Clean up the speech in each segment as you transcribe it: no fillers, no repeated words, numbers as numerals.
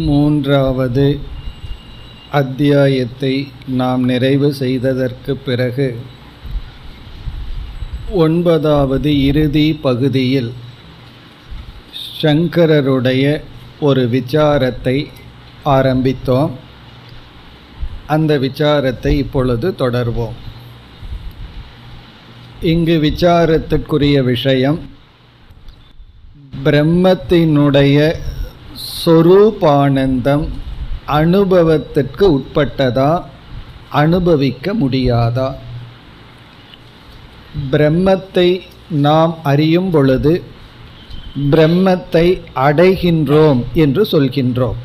மூன்றாவது அத்தியாயத்தை நாம் நிறைவு செய்ததற்கு பிறகு ஒன்பதாவது இறுதி பகுதியில் சங்கரருடைய ஒரு விசாரத்தை ஆரம்பித்தோம். அந்த விசாரத்தை இப்பொழுது தொடர்வோம். இங்கு விசாரத்திற்குரிய விஷயம் பிரம்மத்தினுடைய சொரூபானந்தம் அனுபவத்திற்கு உட்பட்டதா, அனுபவிக்க முடியாதா? பிரம்மத்தை நாம் அறியும் பொழுது பிரம்மத்தை அடைகின்றோம் என்று சொல்கின்றோம்.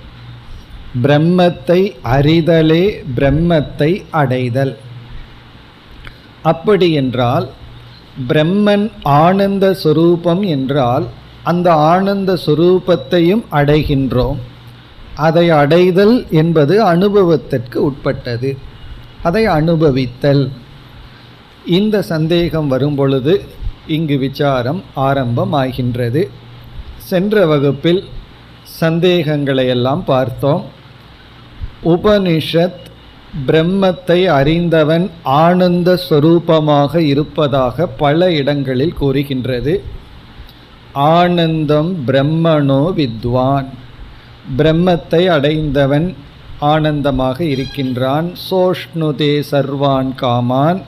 பிரம்மத்தை அறிதலே பிரம்மத்தை அடைதல். அப்படி என்றால் பிரம்மன் ஆனந்த சொரூபம் என்றால் அந்த ஆனந்த சொரூபத்தையும் அடைகின்றோம். அதை அடைதல் என்பது அனுபவத்திற்கு உட்பட்டது, அதை அனுபவித்தல். இந்த சந்தேகம் வரும் பொழுது இங்கு விசாரம் ஆரம்பமாகின்றது. சென்ற வகுப்பில் சந்தேகங்களை எல்லாம் பார்த்தோம். உபனிஷத் பிரம்மத்தை அறிந்தவன் ஆனந்த ஸ்வரூபமாக இருப்பதாக பல இடங்களில் கூறுகின்றது. ஆனந்தம் பிரம்மணோ வித்வான், பிரம்மத்தை அடைந்தவன் ஆனந்தமாக இருக்கின்றான். சோஷ்ணுதே சர்வான் காமான்,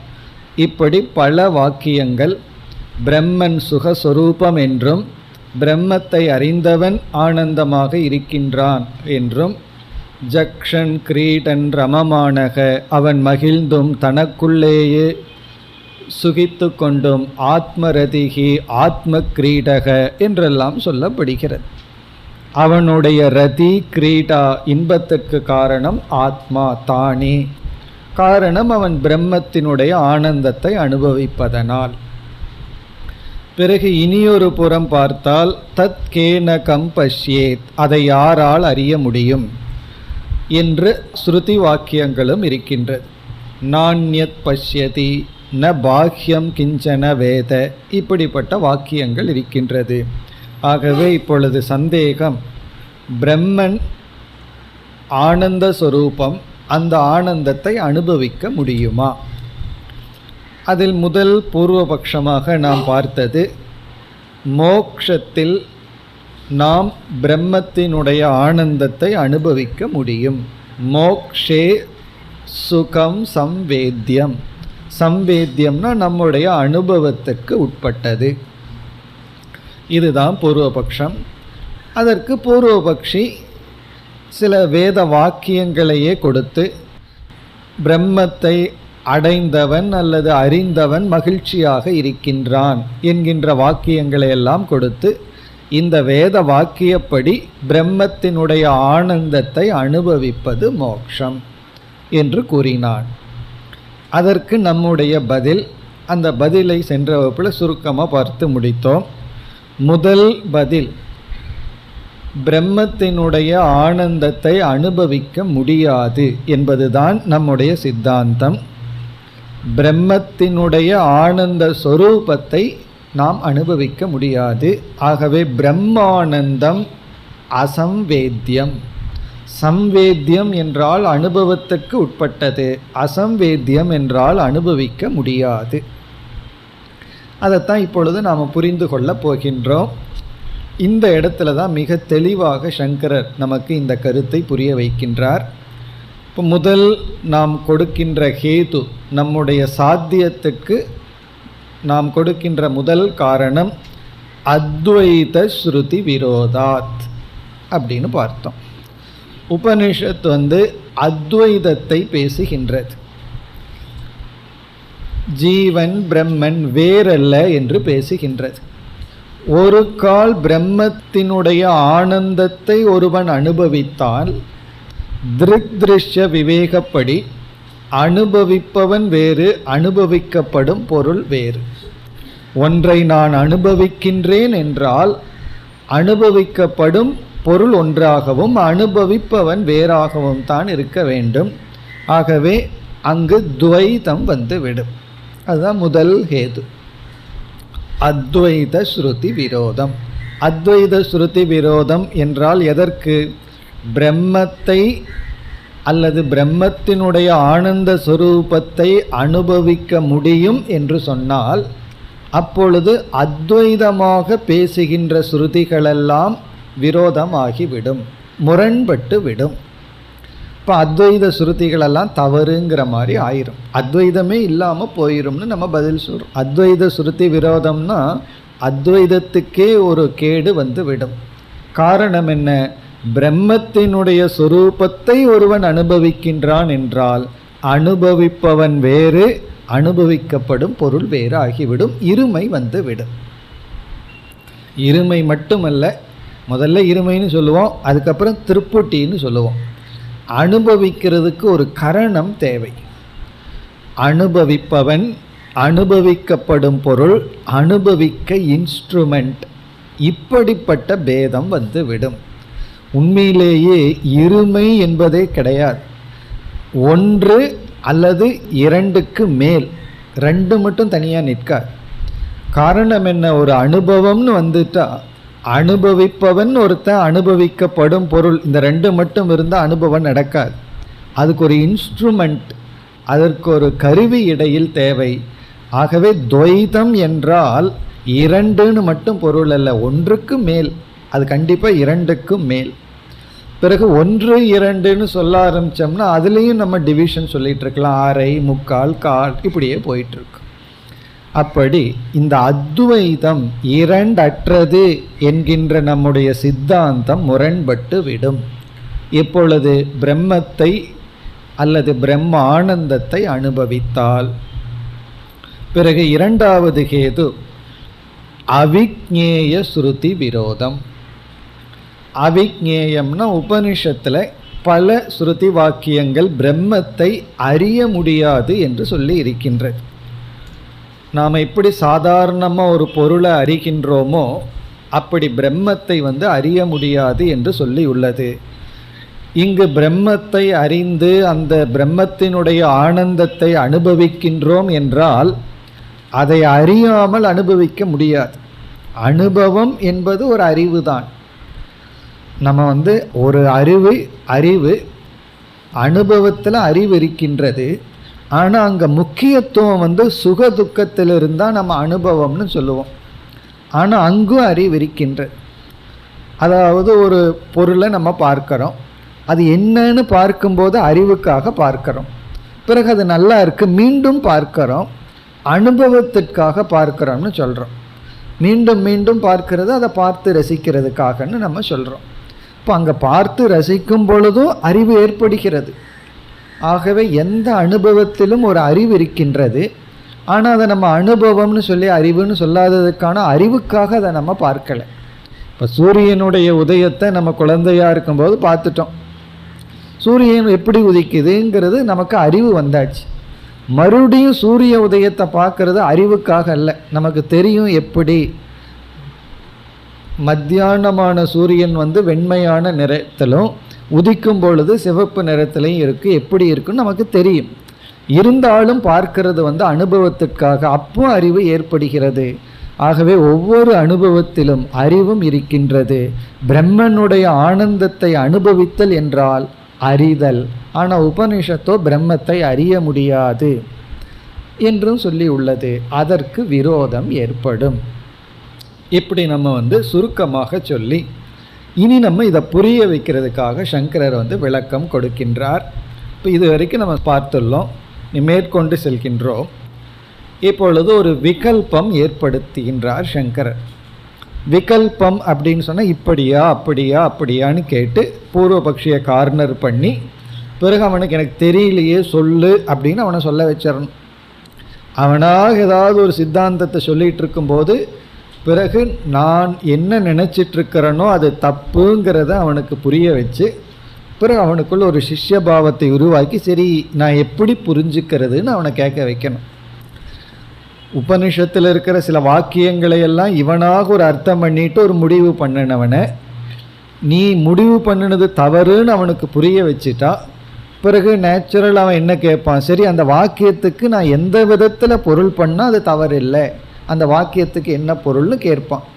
இப்படி பல வாக்கியங்கள் பிரம்மன் சுகஸ்வரூபம் என்றும் பிரம்மத்தை அறிந்தவன் ஆனந்தமாக இருக்கின்றான் என்றும், ஜக்ஷன் கிரீடன் ரமமானக, அவன் மகிழ்ந்தும் தனக்குள்ளேயே சுகித்து கொண்டும் ஆத்மரதிகி ஆத்ம கிரீடக என்றெல்லாம் சொல்லப்படுகிறது. அவனுடைய ரதி கிரீடா, இன்பத்திற்கு காரணம் ஆத்மா தானே. காரணம் அவன் பிரம்மத்தினுடைய ஆனந்தத்தை அனுபவிப்பதனால். பிறகு இனியொரு புறம் பார்த்தால் தத் கேனகம் பஷ்யேத், அதை யாரால் அறிய முடியும் என்று ஸ்ருதி வாக்கியங்களும் இருக்கின்றது. நான்யத் பஷ்யதி ந பாஹ்யம் கிஞ்சன வேத, இப்படிப்பட்ட வாக்கியங்கள் இருக்கின்றது. ஆகவே இப்பொழுது சந்தேகம், பிரம்மன் ஆனந்த சொரூபம், அந்த ஆனந்தத்தை அனுபவிக்க முடியுமா? அதில் முதல் பூர்வபக்ஷமாக நாம் பார்த்தது, மோக்ஷத்தில் நாம் பிரம்மத்தினுடைய ஆனந்தத்தை அனுபவிக்க முடியும். மோக்ஷே சுகம் சம்வேத்யம். சம்வேத்யம்னா நம்முடைய அனுபவத்திற்கு உட்பட்டது. இதுதான் பூர்வபக்ஷம். அதற்கு பூர்வபக்ஷி சில வேத வாக்கியங்களையே கொடுத்து பிரம்மத்தை அடைந்தவன் அல்லது அறிந்தவன் மகிழ்ச்சியாக இருக்கின்றான் என்கின்ற வாக்கியங்களை எல்லாம் கொடுத்து, இந்த வேத வாக்கியப்படி பிரம்மத்தினுடைய ஆனந்தத்தை அனுபவிப்பது மோக்ஷம் என்று கூறினான். அதற்கு நம்முடைய பதில், அந்த பதிலை சென்ற வகுப்பில் சுருக்கமாக பார்த்து முடித்தோம். முதல் பதில், பிரம்மத்தினுடைய ஆனந்தத்தை அனுபவிக்க முடியாது என்பதுதான் நம்முடைய சித்தாந்தம். பிரம்மத்தினுடைய ஆனந்த சொரூபத்தை நாம் அனுபவிக்க முடியாது. ஆகவே பிரம்மானந்தம் அசம்வேத்யம். சம்வேத்யம் என்றால் அனுபவத்திற்கு உட்பட்டது, அசம்வேத்யம் என்றால் அனுபவிக்க முடியாது. அதைத்தான் இப்பொழுது நாம் புரிந்து கொள்ளப் போகின்றோம். இந்த இடத்துல தான் மிக தெளிவாக சங்கரர் நமக்கு இந்த கருத்தை புரிய வைக்கின்றார். இப்போ முதல் நாம் கொடுக்கின்ற ஹேது, நம்முடைய சாத்தியத்துக்கு நாம் கொடுக்கின்ற முதல் காரணம் அத்வைத ஸ்ருதி விரோதாத் அப்படின்னு பார்த்தோம். உபனிஷத் அத்வைதத்தை பேசுகின்றது. ஜீவன் பிரம்மன் வேறல்ல என்று பேசுகின்றது. ஒரு கால் பிரம்மத்தினுடைய ஆனந்தத்தை ஒருவன் அனுபவித்தால் திருஷ்ய விவேகப்படி அனுபவிப்பவன் வேறு, அனுபவிக்கப்படும் பொருள் வேறு. ஒன்றை நான் அனுபவிக்கின்றேன் என்றால் அனுபவிக்கப்படும் பொருள் ஒன்றாகவும் அனுபவிப்பவன் வேறாகவும் தான் இருக்க வேண்டும். ஆகவே அங்கு துவைதம் வந்துவிடும். அதுதான் முதல் ஹேது, அத்வைத ஸ்ருதி விரோதம். அத்வைத ஸ்ருதி விரோதம் என்றால் எதற்கு? பிரம்மத்தை அல்லது பிரம்மத்தினுடைய ஆனந்த சொரூபத்தை அனுபவிக்க முடியும் என்று சொன்னால், அப்பொழுது அத்வைதமாக பேசுகின்ற ஸ்ருதிகளெல்லாம் விரோதமாகிவிடும், முரண்பட்டு விடும். இப்போ அத்வைத ஸ்ருதிகளெல்லாம் தவறுங்கிற மாதிரி ஆயிரும், அத்வைதமே இல்லாமல் போயிரும்னு நம்ம பதில் சொல்கிறோம். அத்வைத ஸ்ருதி விரோதம்னா அத்வைதத்துக்கே ஒரு கேடு வந்து விடும். காரணம் என்ன? பிரம்மத்தினுடைய சொரூபத்தை ஒருவன் அனுபவிக்கின்றான் என்றால் அனுபவிப்பவன் வேறு, அனுபவிக்கப்படும் பொருள் வேறு ஆகிவிடும், இருமை வந்து விடும். இருமை மட்டுமல்ல, முதல்ல இருமைன்னு சொல்லுவோம், அதுக்கப்புறம் திருப்புட்டின்னு சொல்லுவோம். அனுபவிக்கிறதுக்கு ஒரு கரணம் தேவை. அனுபவிப்பவன், அனுபவிக்கப்படும் பொருள், அனுபவிக்க இன்ஸ்ட்ருமெண்ட், இப்படிப்பட்ட பேதம் வந்து விடும். உண்மையிலேயே இருமை என்பதே கிடையாது. ஒன்று அல்லது இரண்டுக்கு மேல், ரெண்டு மட்டும் தனியாக நிற்காது. காரணம் என்ன? ஒரு அனுபவம்னு வந்துட்டா அனுபவிப்பவன் ஒருத்தன், அனுபவிக்கப்படும் பொருள், இந்த ரெண்டு மட்டும் இருந்தால் அனுபவம் நடக்காது. அதுக்கு ஒரு இன்ஸ்ட்ருமெண்ட், அதற்கு ஒரு கருவி இடையில் தேவை. ஆகவே துவைதம் என்றால் இரண்டுன்னு மட்டும் பொருள் அல்ல, ஒன்றுக்கு மேல், அது கண்டிப்பாக இரண்டுக்கும் மேல். பிறகு ஒன்று இரண்டுன்னு சொல்ல ஆரம்பித்தோம்னா அதுலேயும் நம்ம டிவிஷன் சொல்லிகிட்டு இருக்கலாம், அரை, முக்கால், கால், இப்படியே போயிட்டுருக்கு. அப்படி இந்த அத்வைதம் இரண்டற்றது என்கின்ற நம்முடைய சித்தாந்தம் முரண்பட்டு விடும். இப்பொழுது பிரம்மத்தை அல்லது பிரம்ம ஆனந்தத்தை அனுபவித்தால். பிறகு இரண்டாவது கேது அவிக்ஞேய ஸ்ருதி விரோதம். அவிக்ஞேயம்னா உபனிஷத்தில் பல ஸ்ருதி வாக்கியங்கள் பிரம்மத்தை அறிய முடியாது என்று சொல்லி இருக்கின்றது. நாம் எப்படி சாதாரணமாக ஒரு பொருளை அறிகின்றோமோ அப்படி பிரம்மத்தை அறிய முடியாது என்று சொல்லி உள்ளது. இங்கு பிரம்மத்தை அறிந்து அந்த பிரம்மத்தினுடைய ஆனந்தத்தை அனுபவிக்கின்றோம் என்றால் அதை அறியாமல் அனுபவிக்க முடியாது. அனுபவம் என்பது ஒரு அறிவு தான். நம்ம ஒரு அறிவு அனுபவத்தில் அறிவு இருக்கின்றது. ஆனால் அங்கே முக்கியத்துவம் சுக துக்கத்தில் இருந்தால் நம்ம அனுபவம்னு சொல்லுவோம். ஆனால் அங்கும் அறிவு இருக்கின்றது. அதாவது ஒரு பொருளை நம்ம பார்க்குறோம், அது என்னன்னு பார்க்கும்போது அறிவுக்காக பார்க்குறோம். பிறகு அது நல்லா இருக்குது, மீண்டும் பார்க்குறோம், அனுபவத்திற்காக பார்க்குறோம்னு சொல்கிறோம். மீண்டும் மீண்டும் பார்க்கறது அதை பார்த்து ரசிக்கிறதுக்காகன்னு நம்ம சொல்கிறோம். இப்போ அங்கே பார்த்து ரசிக்கும் பொழுதும் அறிவு ஏற்படுகிறது. ஆகவே எந்த அனுபவத்திலும் ஒரு அறிவு இருக்கின்றது. ஆனால் அதை நம்ம அனுபவம்னு சொல்லி அறிவுன்னு சொல்லாததுக்கான அறிவுக்காக அதை நம்ம பார்க்கலை. இப்போ சூரியனுடைய உதயத்தை நம்ம குழந்தையாக இருக்கும்போது பார்த்துட்டோம். சூரியன் எப்படி உதிக்குதுங்கிறது நமக்கு அறிவு வந்தாச்சு. மறுபடியும் சூரிய உதயத்தை பார்க்கறது அறிவுக்காக அல்ல, நமக்கு தெரியும் எப்படி. மத்தியானமான சூரியன் வெண்மையான நிறத்திலும் உதிக்கும் பொழுது சிவப்பு நிறத்திலையும் இருக்குது, எப்படி இருக்குன்னு நமக்கு தெரியும். இருந்தாலும் பார்க்கிறது அனுபவத்திற்காக, அப்போ அறிவு ஏற்படுகிறது. ஆகவே ஒவ்வொரு அனுபவத்திலும் அறிவும் இருக்கின்றது. பிரம்மனுடைய ஆனந்தத்தை அனுபவித்தல் என்றால் அறிதல். ஆனால் உபனிஷத்தோ பிரம்மத்தை அறிய முடியாது என்றும் சொல்லி உள்ளது. அதற்கு விரோதம் ஏற்படும். இப்படி நம்ம சுருக்கமாக சொல்லி இனி நம்ம இதை புரிய வைக்கிறதுக்காக சங்கரர் விளக்கம் கொடுக்கின்றார். இப்போ இது வரைக்கும் நம்ம பார்த்துள்ளோம், மேற்கொண்டு செல்கின்றோம். இப்பொழுது ஒரு விகல்பம் ஏற்படுத்துகின்றார் சங்கரர். விகல்பம் அப்படின்னு சொன்னால் இப்படியா அப்படியா அப்படியான்னு கேட்டு பூர்வபக்ஷியை கார்னர் பண்ணி பிறகு அவனுக்கு எனக்கு தெரியலையே சொல்லு அப்படின்னு அவனை சொல்ல வச்சிடணும். அவனாக ஏதாவது ஒரு சித்தாந்தத்தை சொல்லிகிட்டு இருக்கும்போது பிறகு நான் என்ன நினச்சிட்ருக்கிறேனோ அது தப்புங்கிறத அவனுக்கு புரிய வச்சு பிறகு அவனுக்குள்ள ஒரு சிஷ்ய பாவத்தை உருவாக்கி சரி நான் எப்படி புரிஞ்சுக்கிறதுன்னு அவனை கேட்க வைக்கணும். உபனிஷத்தில் இருக்கிற சில வாக்கியங்களை எல்லாம் இவனாக ஒரு அர்த்தம் பண்ணிட்டு ஒரு முடிவு பண்ணினவனை நீ முடிவு பண்ணினது தவறுன்னு அவனுக்கு புரிய வச்சுட்டா பிறகு நேச்சுரல் அவன் என்ன கேட்பான், சரி அந்த வாக்கியத்துக்கு நான் எந்த விதத்தில் பொருள் பண்ணால் அது தவறு இல்லை, அந்த வாக்கியத்துக்கு என்ன பொருள்னு கேட்பான்.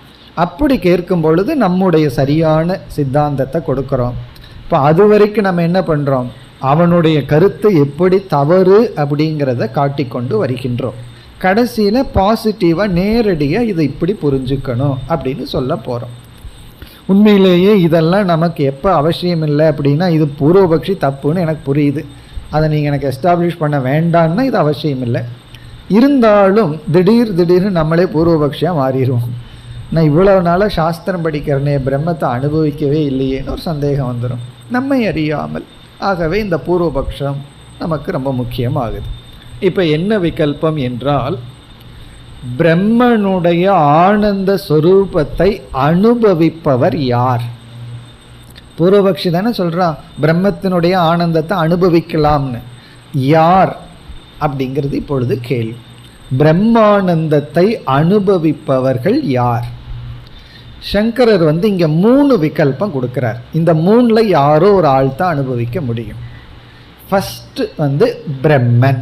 அப்படி கேட்கும் பொழுது நம்முடைய சரியான சித்தாந்தத்தை கொடுக்குறோம். இப்போ அது வரைக்கும் நம்ம என்ன பண்ணுறோம், அவனுடைய கருத்து எப்படி தவறு அப்படிங்கிறத காட்டிக்கொண்டு வருகின்றோம். கடைசியில் பாசிட்டிவாக நேரடியாக இதை இப்படி புரிஞ்சுக்கணும் அப்படின்னு சொல்ல போகிறோம். உண்மையிலேயே இதெல்லாம் நமக்கு எப்போ அவசியம் இல்லை அப்படின்னா, இது பூர்வபக்ஷி தப்புன்னு எனக்கு புரியுது, அதை நீங்கள் எனக்கு எஸ்டாப்ளிஷ் பண்ண வேண்டான்னா இது அவசியம் இல்லை. இருந்தாலும் திடீர்னு நம்மளே பூர்வபக்ஷியாக மாறிடுவோம். நான் இவ்வளவு நாளாக சாஸ்திரம் படிக்கிறனே, பிரம்மத்தை அனுபவிக்கவே இல்லையேன்னு ஒரு சந்தேகம் வந்துடும் நம்மை அறியாமல். ஆகவே இந்த பூர்வபக்ஷம் நமக்கு ரொம்ப முக்கியமாகுது. இப்போ என்ன விகல்பம் என்றால், பிரம்மனுடைய ஆனந்த ஸ்வரூபத்தை அனுபவிப்பவர் யார்? பூர்வபக்ஷி தானே சொல்கிறான் பிரம்மத்தினுடைய ஆனந்தத்தை அனுபவிக்கலாம்னு. யார் அப்படிங்கிறது இப்பொழுது கேள்வி. பிரம்மானந்தத்தை அனுபவிப்பவர்கள் யார்? சங்கரர் இங்கே 3 விகல்பம் கொடுக்கிறார். இந்த 3ல் யாரோ ஒரு ஆள் தான் அனுபவிக்க முடியும். ஃபஸ்ட்டு பிரம்மன்.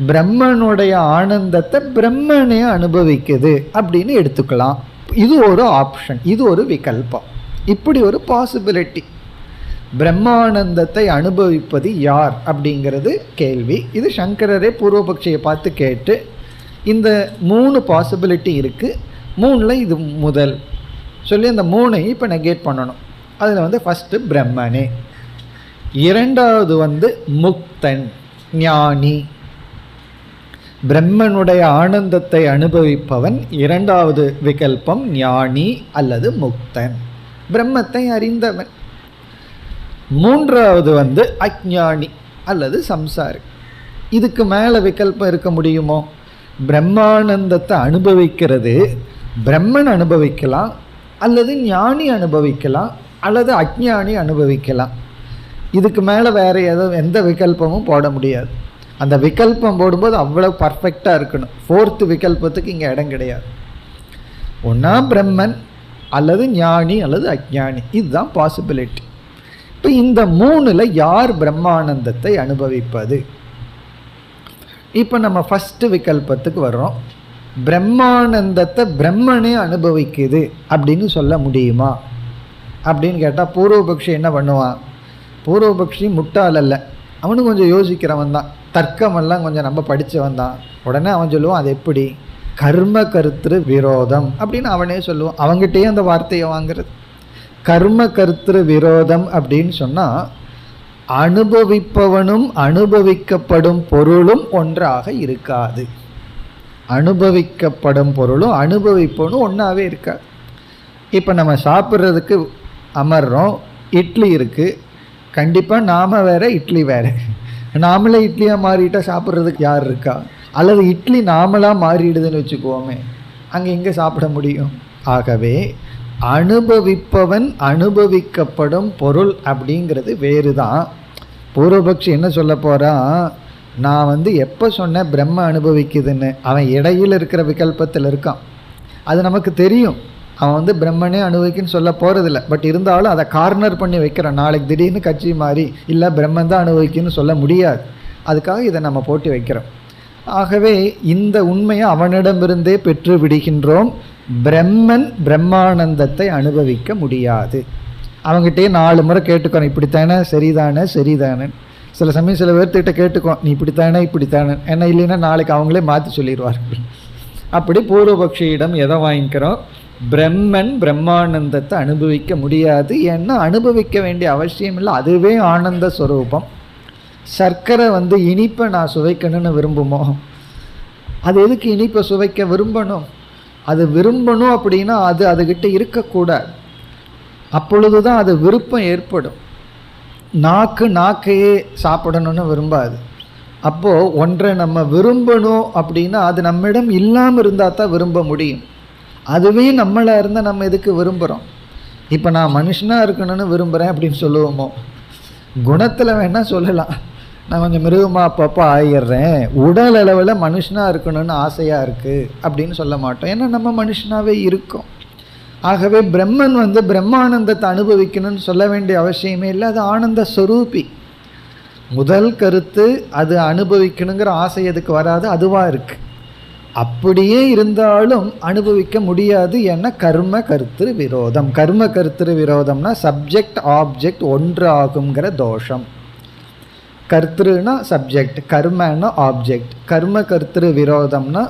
பிரம்மனுடைய ஆனந்தத்தை பிரம்மனே அனுபவிக்குது அப்படின்னு எடுத்துக்கலாம். இது ஒரு ஆப்ஷன், இது ஒரு விகல்பம், இப்படி ஒரு பாசிபிலிட்டி. பிரம்மானந்தத்தை அனுபவிப்பது யார் அப்படிங்கிறது கேள்வி. இது சங்கரரே பூர்வபக்ஷியை பார்த்து கேட்டு இந்த 3 பாசிபிலிட்டி இருக்குது, 3ல் இது முதல் சொல்லி அந்த 3ஐயும் இப்போ நெகேட் பண்ணணும். அதில் ஃபஸ்ட்டு பிரம்மனே, இரண்டாவது முக்தன் ஞானி. பிரம்மனுடைய ஆனந்தத்தை அனுபவிப்பவன் இரண்டாவது விகல்பம் ஞானி அல்லது முக்தன், பிரம்மத்தை அறிந்தவன். மூன்றாவது அஞ்ஞானி அல்லது சம்சாரி. இதுக்கு மேலே விகல்பம் இருக்க முடியுமோ? பிரம்மானந்தத்தை அனுபவிக்கிறது பிரம்மன் அனுபவிக்கலாம், அல்லது ஞானி அனுபவிக்கலாம், அல்லது அஞ்ஞானி அனுபவிக்கலாம். இதுக்கு மேலே வேறு எந்த விகல்பமும் போட முடியாது. அந்த விகல்பம் போடும்போது அவ்வளோ பர்ஃபெக்டாக இருக்கணும். 4th விகல்பத்துக்கு இங்கே இடம் கிடையாது. ஒன்றா பிரம்மன் அல்லது ஞானி அல்லது அஞ்ஞானி, இதுதான் பாசிபிலிட்டி. இப்போ இந்த 3ல் யார் பிரம்மானந்தத்தை அனுபவிப்பது? இப்போ நம்ம ஃபஸ்ட்டு விகல்பத்துக்கு வர்றோம். பிரம்மானந்தத்தை பிரம்மனே அனுபவிக்குது அப்படின்னு சொல்ல முடியுமா அப்படின்னு கேட்டால் பூர்வபக்ஷி என்ன பண்ணுவான்? பூர்வபக்ஷி முட்டாள் அல்ல, அவனும் கொஞ்சம் யோசிக்கிறவன் தான், தர்க்கமெல்லாம் கொஞ்சம் நம்ம படித்தவன் தான். உடனே அவன் சொல்லுவான், அது எப்படி? கர்ம கர்த்திரு விரோதம் அப்படின்னு அவனே சொல்லுவான். அவங்ககிட்டயே அந்த வார்த்தையை வாங்கிறது. கர்ம கர்த்திரு விரோதம் அப்படின்னு சொன்னால் அனுபவிப்பவனும் அனுபவிக்கப்படும் பொருளும் ஒன்றாக இருக்காது. அனுபவிக்கப்படும் பொருளும் அனுபவிப்பவனும் ஒன்றாவே இருக்காது. இப்போ நம்ம சாப்பிட்றதுக்கு அமர்றோம், இட்லி இருக்குது, கண்டிப்பாக நாம் வேறு இட்லி வேறு. நாமளே இட்லியாக மாறிட்டால் சாப்பிட்றதுக்கு யார் இருக்கா? அல்லது இட்லி நாமளாக மாறிடுதுன்னு வச்சுக்குவோமே, அங்கே எங்கே சாப்பிட முடியும்? ஆகவே அனுபவிப்பவன் அனுபவிக்கப்படும் பொருள் அப்படிங்கிறது வேறு தான். பூர்வபக்ஷி என்ன சொல்ல போகிறான், நான் எப்போ சொன்னேன் பிரம்ம அனுபவிக்குதுன்னு? அவன் இடையில் இருக்கிற விகல்பத்தில் இருக்கான், அது நமக்கு தெரியும். அவன் பிரம்மனே அனுபவிக்குன்னு சொல்ல போகிறதில்ல. பட் இருந்தாலும் அதை கார்னர் பண்ணி வைக்கிறான். நாளைக்கு திடீர்னு கட்சி மாறி இல்லை பிரம்மன் தான் அனுபவிக்குன்னு சொல்ல முடியாது, அதுக்காக இதை நம்ம போட்டு வைக்கிறோம். ஆகவே இந்த உண்மையை அவனிடமிருந்தே பெற்று விடுகின்றோம். பிரம்மன் பிரம்மானந்தத்தை அனுபவிக்க முடியாது. அவங்ககிட்டே 4 முறை கேட்டுக்கணும், இப்படித்தானே, சரிதானே, சரிதானே. சில சமயம் சில பேர்த்திட்ட கேட்டுக்கோ, நீ இப்படித்தானே இப்படித்தானே, என்ன இல்லைன்னா நாளைக்கு அவங்களே மாற்றி சொல்லிடுவார்கள். அப்படி பூர்வபக்ஷியிடம் எதை வாங்கிக்கிறோம்? பிரம்மன் பிரம்மானந்தத்தை அனுபவிக்க முடியாது, ஏன்னா அனுபவிக்க வேண்டிய அவசியம் இல்லை, அதுவே ஆனந்த ஸ்வரூபம். சர்க்கரை இனிப்பை நான் சுவைக்கணும்னு விரும்புமோ? அது எதுக்கு இனிப்பை சுவைக்க விரும்பணும்? அது விரும்பணும் அப்படின்னா அது அதுகிட்ட இருக்கக்கூடாது, அப்பொழுது தான் அது விருப்பம் ஏற்படும். நாக்கையே சாப்பிடணும்னு விரும்பாது. அப்போது ஒன்றை நம்ம விரும்பணும் அப்படின்னா அது நம்மிடம் இல்லாமல் இருந்தால் தான் விரும்ப முடியும். அதுவே நம்மளாக இருந்தால் நம்ம எதுக்கு விரும்புகிறோம்? இப்போ நான் மனுஷனாக இருக்கணும்னு விரும்புகிறேன் அப்படின்னு சொல்லுவோமோ? குணத்தில் வேணால் சொல்லலாம், நான் கொஞ்சம் மிருகமாக அப்பப்போ ஆகிடுறேன், உடல் அளவில் மனுஷனாக இருக்கணும்னு ஆசையாக இருக்குது அப்படின்னு சொல்ல மாட்டோம், ஏன்னா நம்ம மனுஷனாகவே இருக்கோம். ஆகவே பிரம்மன் பிரம்மானந்தத்தை அனுபவிக்கணும்னு சொல்ல வேண்டிய அவசியமே இல்லை, அது ஆனந்த ஸ்வரூபி. முதல் கருத்து அது அனுபவிக்கணுங்கிற ஆசை எதுக்கு வராது, அதுவாக இருக்குது. அப்படியே இருந்தாலும் அனுபவிக்க முடியாது. ஏன்னா கர்ம கர்த்திரு விரோதம். கர்ம கர்த்திரு விரோதம்னா சப்ஜெக்ட் ஆப்ஜெக்ட் ஒன்று ஆகுங்கிற தோஷம். கர்த்திருனா சப்ஜெக்ட், கர்மனா ஆப்ஜெக்ட். கர்ம கர்த்திரு விரோதம்னா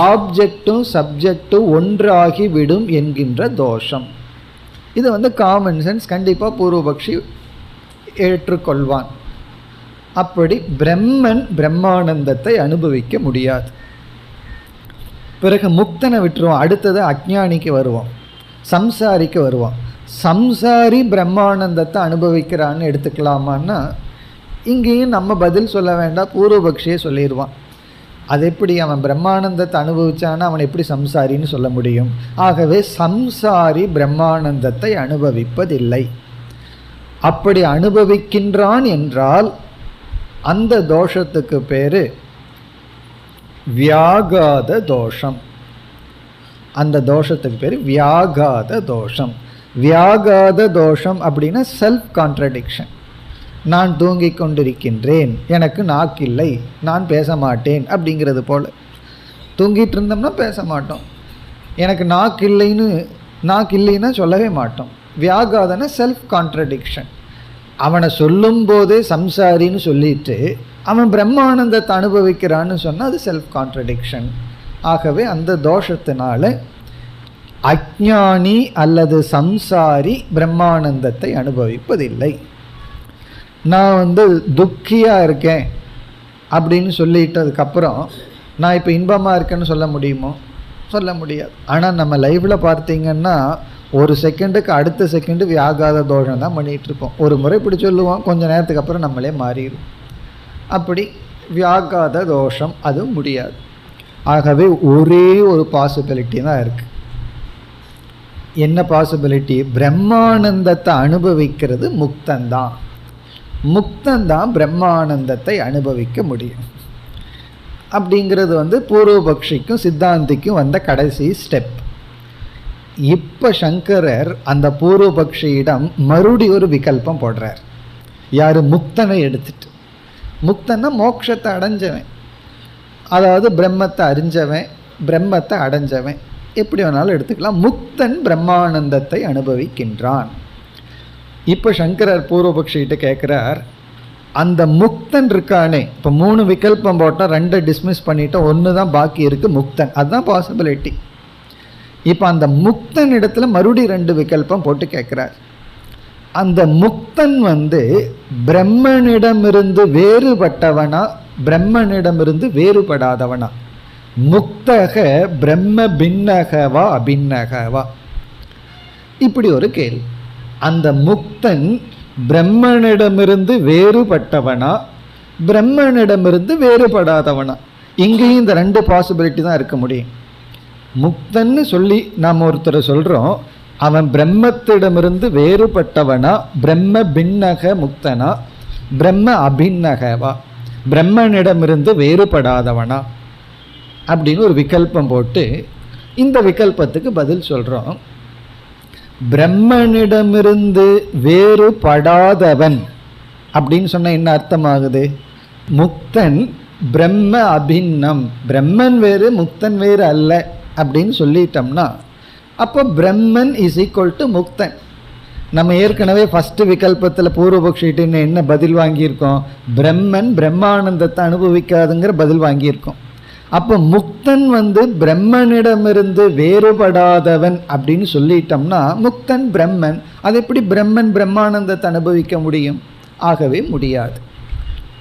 ஆப்ஜெக்டும் சப்ஜெக்டும் ஒன்றாகி விடும் என்கின்ற தோஷம். இது காமன் சென்ஸ், கண்டிப்பாக பூர்வபக்ஷி ஏற்றுக்கொள்வான். அப்படி பிரம்மன் பிரம்மானந்தத்தை அனுபவிக்க முடியாது. பிறகு முக்தனை விட்டுருவோம். அடுத்தது அஞ்ஞானிக்கு வருவோம், சம்சாரிக்கு வருவோம். சம்சாரி பிரம்மானந்தத்தை அனுபவிக்கிறான்னு எடுத்துக்கலாமான்னா இங்கேயும் நம்ம பதில் சொல்ல வேண்டாம், பூர்வபக்ஷியே சொல்லிடுவான். அது எப்படி அவன் பிரம்மானந்தத்தை அனுபவிச்சான்னா அவன் எப்படி சம்சாரின்னு சொல்ல முடியும்? ஆகவே சம்சாரி பிரம்மானந்தத்தை அனுபவிப்பதில்லை. அப்படி அனுபவிக்கின்றான் என்றால் அந்த தோஷத்துக்கு பேரு வியாகாத தோஷம். அந்த தோஷத்துக்கு பேர் வியாகாத தோஷம். வியாகாத தோஷம் அப்படின்னா செல்ஃப் கான்ட்ரடிக்ஷன். நான் தூங்கிக் கொண்டிருக்கின்றேன், எனக்கு நாக்கில்லை, நான் பேச மாட்டேன் அப்படிங்கிறது போல். தூங்கிட்டு இருந்தோம்னா பேச மாட்டோம். எனக்கு நாக்கு இல்லைன்னா சொல்லவே மாட்டோம். வியாகாதன செல்ஃப் கான்ட்ரடிக்ஷன். அவனை சொல்லும் போதே சம்சாரின்னு சொல்லிட்டு அவன் பிரம்மானந்தத்தை அனுபவிக்கிறான்னு சொன்னால் அது செல்ஃப் கான்ட்ரடிக்ஷன். ஆகவே அந்த தோஷத்தினால அஞ்ஞானி அல்லது சம்சாரி பிரம்மானந்தத்தை அனுபவிப்பதில்லை. நான் துக்கியாக இருக்கேன் அப்படின்னு சொல்லிட்டதுக்கப்புறம் நான் இப்போ இன்பமாக இருக்கேன்னு சொல்ல முடியுமோ? சொல்ல முடியாது. ஆனால் நம்ம லைவில் பார்த்தீங்கன்னா ஒரு செகண்டுக்கு அடுத்த செகண்டு வியாகாத தோஷம் தான் பண்ணிகிட்ருப்போம். ஒரு முறை இப்படி சொல்லுவோம், கொஞ்சம் நேரத்துக்கு அப்புறம் நம்மளே மாறிடும். அப்படி வியாகாத தோஷம் அது முடியாது. ஆகவே ஒரே ஒரு பாசிபிலிட்டி தான் இருக்குது. என்ன பாசிபிலிட்டி? பிரம்மானந்தத்தை அனுபவிக்கிறது முக்தந்தான். முக்தந்தான் பிரம்மானந்தத்தை அனுபவிக்க முடியும். அப்படிங்கிறது பூர்வபக்ஷிக்கும் சித்தாந்திக்கும் வந்த கடைசி ஸ்டெப். இப்போ சங்கரர் அந்த பூர்வபக்ஷியிடம் மறுபடி ஒரு விகல்பம் போடுறார். யார்? முக்தனை எடுத்துட்டு. முக்தன்னா மோட்சத்தை அடைஞ்சவன், அதாவது பிரம்மத்தை அறிஞ்சவன், பிரம்மத்தை அடைஞ்சவன், எப்படி வேணாலும் எடுத்துக்கலாம். முக்தன் பிரம்மானந்தத்தை அனுபவிக்கின்றான். இப்போ சங்கரர் பூர்வபக்ஷிகிட்ட கேட்குறார், அந்த முக்தன் இருக்கானே, இப்போ 3 விகல்பம் போட்டால் 2 டிஸ்மிஸ் பண்ணிட்டோம், 1 தான் பாக்கி இருக்குது, முக்தன். அதுதான் பாசிபிலிட்டி. இப்போ அந்த முக்தன் இடத்துல மறுபடி 2 விகல்பம் போட்டு கேட்குறார். அந்த முக்தன் பிரம்மனிடமிருந்து வேறுபட்டவனா, பிரம்மனிடமிருந்து வேறுபடாதவனா? முக்தக பிரம்ம பின்னகவா அபின்னகவா? இப்படி ஒரு கேள்வி. அந்த முக்தன் பிரம்மனிடமிருந்து வேறுபட்டவனா, பிரம்மனிடமிருந்து வேறுபடாதவனா? இங்கேயும் இந்த 2 பாசிபிலிட்டி தான் இருக்க முடியும். முக்தன்னு சொல்லி நாம் ஒருத்தரை சொல்கிறோம், அவன் பிரம்மத்திடமிருந்து வேறுபட்டவனா, பிரம்ம பின்னக முக்தனா, பிரம்ம அபின்னகவா, பிரம்மனிடமிருந்து வேறுபடாதவனா அப்படின்னு ஒரு விகல்பம் போட்டு இந்த விகல்பத்துக்கு பதில் சொல்கிறோம். பிரம்மனிடமிருந்து வேறுபடாதவன் அப்படின்னு சொன்ன என்ன அர்த்தமாகுது? முக்தன் பிரம்ம அபின்னம், பிரம்மன் வேறு முக்தன் வேறு அல்ல அப்படின்னு சொல்லிட்டோம்னா அப்போ பிரம்மன் இஸ் ஈக்குவல் டு முக்தன். நம்ம ஏற்கனவே ஃபஸ்ட்டு விகல்பத்தில் பூர்வபக்ஷிட்டு என்ன பதில் வாங்கியிருக்கோம்? பிரம்மன் பிரம்மானந்தத்தை அனுபவிக்காதுங்கிற பதில் வாங்கியிருக்கோம். அப்போ முக்தன் பிரம்மனிடமிருந்து வேறுபடாதவன் அப்படின்னு சொல்லிட்டோம்னா முக்தன் பிரம்மன். அது எப்படி பிரம்மன் பிரம்மானந்தத்தை அனுபவிக்க முடியும்? ஆகவே முடியாது.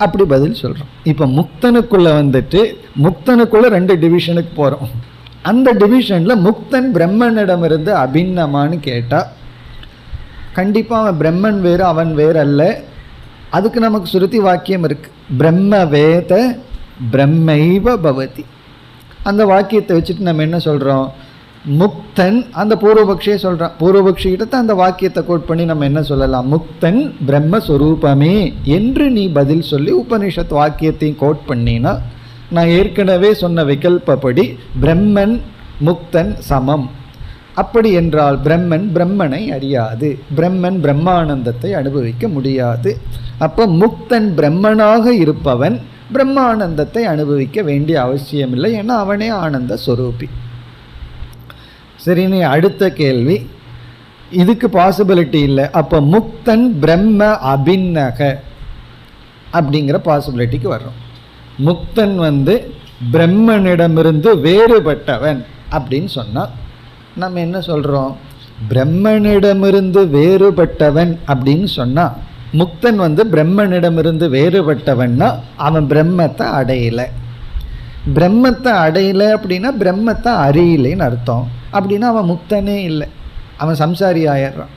அப்படி பதில் சொல்கிறோம். இப்போ முக்தனுக்குள்ளே முக்தனுக்குள்ளே 2 டிவிஷனுக்கு போகிறோம். அந்த டிவிஷனில் முக்தன் பிரம்மனிடமிருந்து அபின்னமானு கேட்டால் கண்டிப்பாக அவன் பிரம்மன் வேறு அவன் வேறு அல்ல. அதுக்கு நமக்கு சுருதி வாக்கியம் இருக்குது. பிரம்ம வேத பிரம்மைவ பவதி. அந்த வாக்கியத்தை வச்சுட்டு நம்ம என்ன சொல்கிறோம்? முக்தன், அந்த பூர்வபக்ஷியே சொல்கிறான். பூர்வபக்ஷிகிட்ட அந்த வாக்கியத்தை கோட் பண்ணி நம்ம என்ன சொல்லலாம்? முக்தன் பிரம்மஸ்வரூபமே என்று நீ பதில் சொல்லி உபனிஷத் வாக்கியத்தையும் கோட் பண்ணினா நான் ஏற்கனவே சொன்ன விகல்பப்படி பிரம்மன் முக்தன் சமம். அப்படி என்றால் பிரம்மன் பிரம்மனை அறியாது, பிரம்மன் பிரம்மானந்தத்தை அனுபவிக்க முடியாது. அப்போ முக்தன் பிரம்மனாக இருப்பவன் பிரம்மானந்தத்தை அனுபவிக்க வேண்டிய அவசியம் இல்லை, ஏன்னா அவனே ஆனந்த ஸ்வரூபி. சரி, நீ அடுத்த கேள்வி, இதுக்கு பாசிபிலிட்டி இல்லை, அப்போ முக்தன் பிரம்ம அபிநக அப்படிங்கிற பாசிபிலிட்டிக்கு வர்றோம். முக்தன் பிரம்மனிடமிருந்து வேறுபட்டவன் அப்படின்னு சொன்னால் நம்ம என்ன சொல்கிறோம்? பிரம்மனிடமிருந்து வேறுபட்டவன் அப்படின்னு சொன்னால் முக்தன் பிரம்மனிடமிருந்து வேறுபட்டவன்னா அவன் பிரம்மத்தை அடையலை. பிரம்மத்தை அடையலை அப்படின்னா பிரம்மத்தை அறியலைன்னு அர்த்தம். அப்படின்னா அவன் முக்தனே இல்லை, அவன் சம்சாரி ஆயிடுறான்.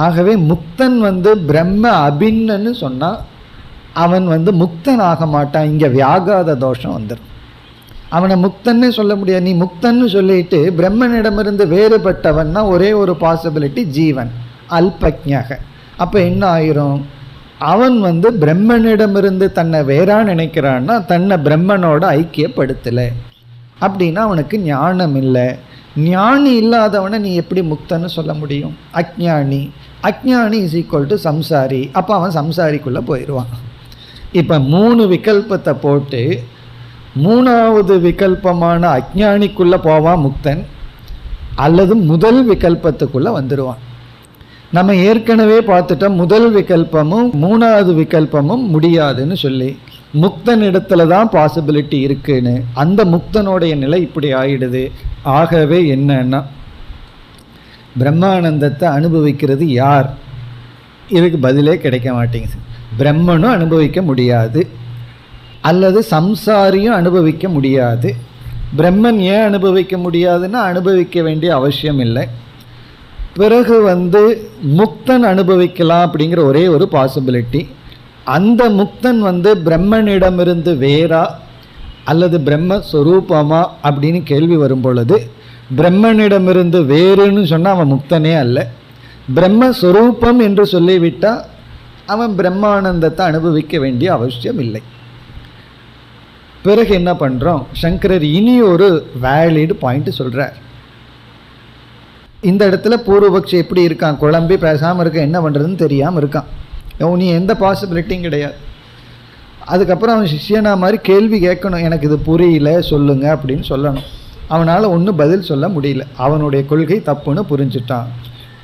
ஆகவே முக்தன் பிரம்ம அபின்னு சொன்னால் அவன் முக்தன் ஆக மாட்டான். இங்கே வியாகாத தோஷம் வந்துடும். அவனை முக்தன்னு சொல்ல முடியாது. நீ முக்தன்னு சொல்லிட்டு பிரம்மனிடமிருந்து வேறுபட்டவன்னா ஒரே ஒரு பாசிபிலிட்டி ஜீவன், அல்பஜ்ஞக. அப்போ என்ன ஆயிரும்? அவன் பிரம்மனிடமிருந்து தன்னை வேறா நினைக்கிறான்னா தன்னை பிரம்மனோட ஐக்கியப்படுத்தலை. அப்படின்னா அவனுக்கு ஞானம் இல்லை. ஞானி இல்லாதவனை நீ எப்படி முக்தன்னு சொல்ல முடியும்? அஜ்ஞானி. அஜ்ஞானி இஸ் ஈக்குவல் டு சம்சாரி. அப்போ அவன் சம்சாரிக்குள்ளே போயிடுவான். இப்போ 3 விகல்பத்தை போட்டு 3வது விகல்பமான அஜ்ஞானிக்குள்ளே போவான் முக்தன், அல்லது முதல் விகல்பத்துக்குள்ளே வந்துடுவான். நம்ம ஏற்கனவே பார்த்துட்டோம், முதல் விகல்பமும் 3வது விகல்பமும் முடியாதுன்னு சொல்லி முக்தனிடத்துல தான் பாசிபிலிட்டி இருக்குன்னு. அந்த முக்தனுடைய நிலை இப்படி ஆயிடுது. ஆகவே என்னன்னா பிரம்மானந்தத்தை அனுபவிக்கிறது யார்? இதுக்கு பதிலே கிடைக்க மாட்டேங்குது. பிரம்மனும் அனுபவிக்க முடியாது, அல்லது சம்சாரியும் அனுபவிக்க முடியாது. பிரம்மன் ஏன் அனுபவிக்க முடியாதுன்னா அனுபவிக்க வேண்டிய அவசியம் இல்லை. பிறகு முக்தன் அனுபவிக்கலாம் அப்படிங்கிற ஒரே ஒரு பாசிபிலிட்டி. அந்த முக்தன் பிரம்மனிடமிருந்து வேறா அல்லது பிரம்மஸ்வரூபமா அப்படின்னு கேள்வி வரும் பொழுது பிரம்மனிடமிருந்து வேறுன்னு சொன்னால் அவன் முக்தனே அல்ல. பிரம்மஸ்வரூபம் என்று சொல்லிவிட்டால் அவன் பிரம்மானந்தத்தை அனுபவிக்க வேண்டிய அவசியம் இல்லை. பிறகு என்ன பண்ணுறோம்? சங்கரர் இனி ஒரு வேலிட் பாயிண்ட் சொல்கிறார். இந்த இடத்துல பூர்வபக்ஷி எப்படி இருக்கான்? குழம்பி பேசாமல் இருக்க, என்ன பண்ணுறதுன்னு தெரியாமல் இருக்கான். நீ எந்த பாசிபிலிட்டியும் கிடையாது. அதுக்கப்புறம் அவன் சிஷ்யனா மாதிரி கேள்வி கேட்கணும், எனக்கு இது புரியல சொல்லுங்க அப்படின்னு சொல்லணும். அவனால் ஒன்றும் பதில் சொல்ல முடியல, அவனுடைய கொள்கை தப்புன்னு புரிஞ்சுட்டான்.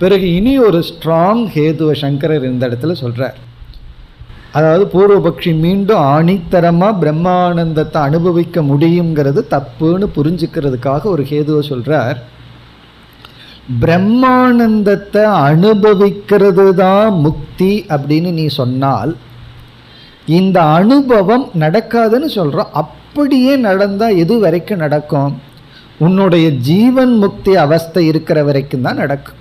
பிறகு இனி ஒரு ஸ்ட்ராங் ஹேதுவை சங்கரர் இந்த இடத்துல சொல்கிறார். அதாவது பூர்வபக்ஷி மீண்டும் ஆணித்தரமாக பிரம்மானந்தத்தை அனுபவிக்க முடியுங்கிறது தப்புன்னு புரிஞ்சுக்கிறதுக்காக ஒரு ஹேதுவை சொல்கிறார். பிரம்மானந்தத்தை அனுபவிக்கிறது தான் முக்தி அப்படின்னு நீ சொன்னால் இந்த அனுபவம் நடக்காதுன்னு சொல்கிறோம். அப்படியே நடந்தால் எது வரைக்கும் நடக்கும்? உன்னுடைய ஜீவன் முக்தி அவஸ்தை இருக்கிற வரைக்கும் தான் நடக்கும்.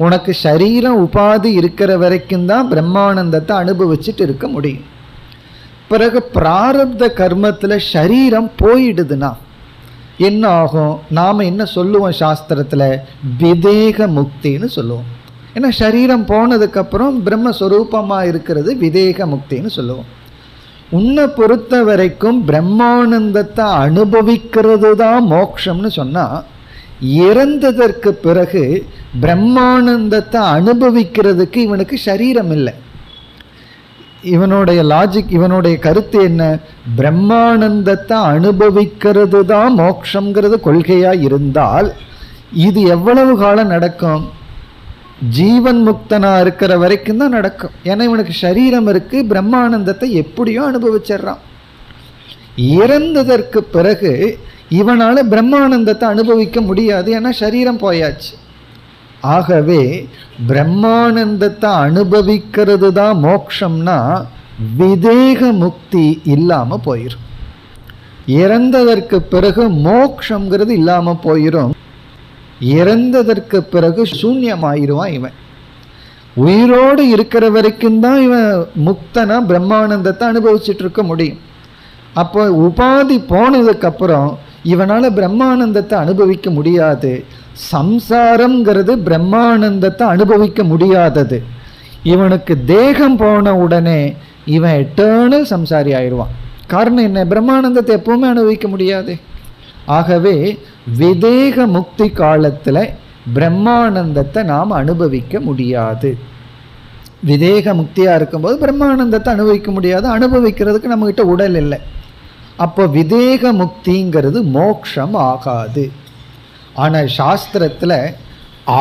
உனக்கு சரீரம் உபாதி இருக்கிற வரைக்கும் தான் பிரம்மானந்தத்தை அனுபவிச்சுட்டு இருக்க முடியும். பிறகு பிராரப்த கர்மத்தில் சரீரம் போயிடுதுன்னா என்ன ஆகும்? நாம் என்ன சொல்லுவோம் சாஸ்திரத்தில்? விதேக முக்தின்னு சொல்லுவோம். ஏன்னா சரீரம் போனதுக்கப்புறம் பிரம்மஸ்வரூபமாக இருக்கிறது விதேக முக்தின்னு சொல்லுவோம். உன்னை பொறுத்த வரைக்கும் பிரம்மானந்தத்தை அனுபவிக்கிறது தான் மோட்சம்னு சொன்னால் இறந்ததற்கு பிறகு பிரம்மானந்தத்தை அனுபவிக்கிறதுக்கு இவனுக்கு சரீரம் இல்லை. இவனுடைய லாஜிக், இவனுடைய கருத்து என்ன? பிரம்மானந்தத்தை அனுபவிக்கிறது தான் மோட்சங்கிறது கொள்கையாக இருந்தால் இது எவ்வளவு காலம் நடக்கும்? ஜீவன் முக்தனாக இருக்கிற வரைக்கும் தான் நடக்கும். ஏன்னா இவனுக்கு சரீரம் இருக்குது, பிரம்மானந்தத்தை எப்படியோ அனுபவிச்சிட்றான். இறந்ததற்கு பிறகு இவனால் பிரம்மானந்தத்தை அனுபவிக்க முடியாது, ஏன்னா சரீரம் போயாச்சு. ஆகவே பிரம்மானந்தத்தை அனுபவிக்கிறது தான் மோட்சம்னா விதேக முக்தி இல்லாமல் போயிடும். இறந்ததற்கு பிறகு மோட்சங்கிறது இல்லாமல் போயிடும். இறந்ததற்கு பிறகு சூன்யமாயிருவான் இவன். உயிரோடு இருக்கிற வரைக்கும் தான் இவன் முக்தனா பிரம்மானந்தத்தை அனுபவிச்சுட்டு இருக்க முடியும். அப்போ உபாதி போனதுக்கப்புறம் இவனால் பிரம்மானந்தத்தை அனுபவிக்க முடியாது. சம்சாரம்ங்கிறது பிரம்மானந்தத்தை அனுபவிக்க முடியாதது. இவனுக்கு தேகம் போன உடனே இவன் எட்டர்னல் சம்சாரி ஆயிடுவான். காரணம் என்ன? பிரம்மானந்தத்தை எப்பவுமே அனுபவிக்க முடியாது. ஆகவே விதேக முக்தி காலத்தில் பிரம்மானந்தத்தை நாம் அனுபவிக்க முடியாது. விதேக முக்தியாக இருக்கும்போது பிரம்மானந்தத்தை அனுபவிக்க முடியாது, அனுபவிக்கிறதுக்கு நம்மகிட்ட உடல் இல்லை. அப்போ விதேக முக்திங்கிறது மோட்சம் ஆகாது. ஆனால் சாஸ்திரத்தில்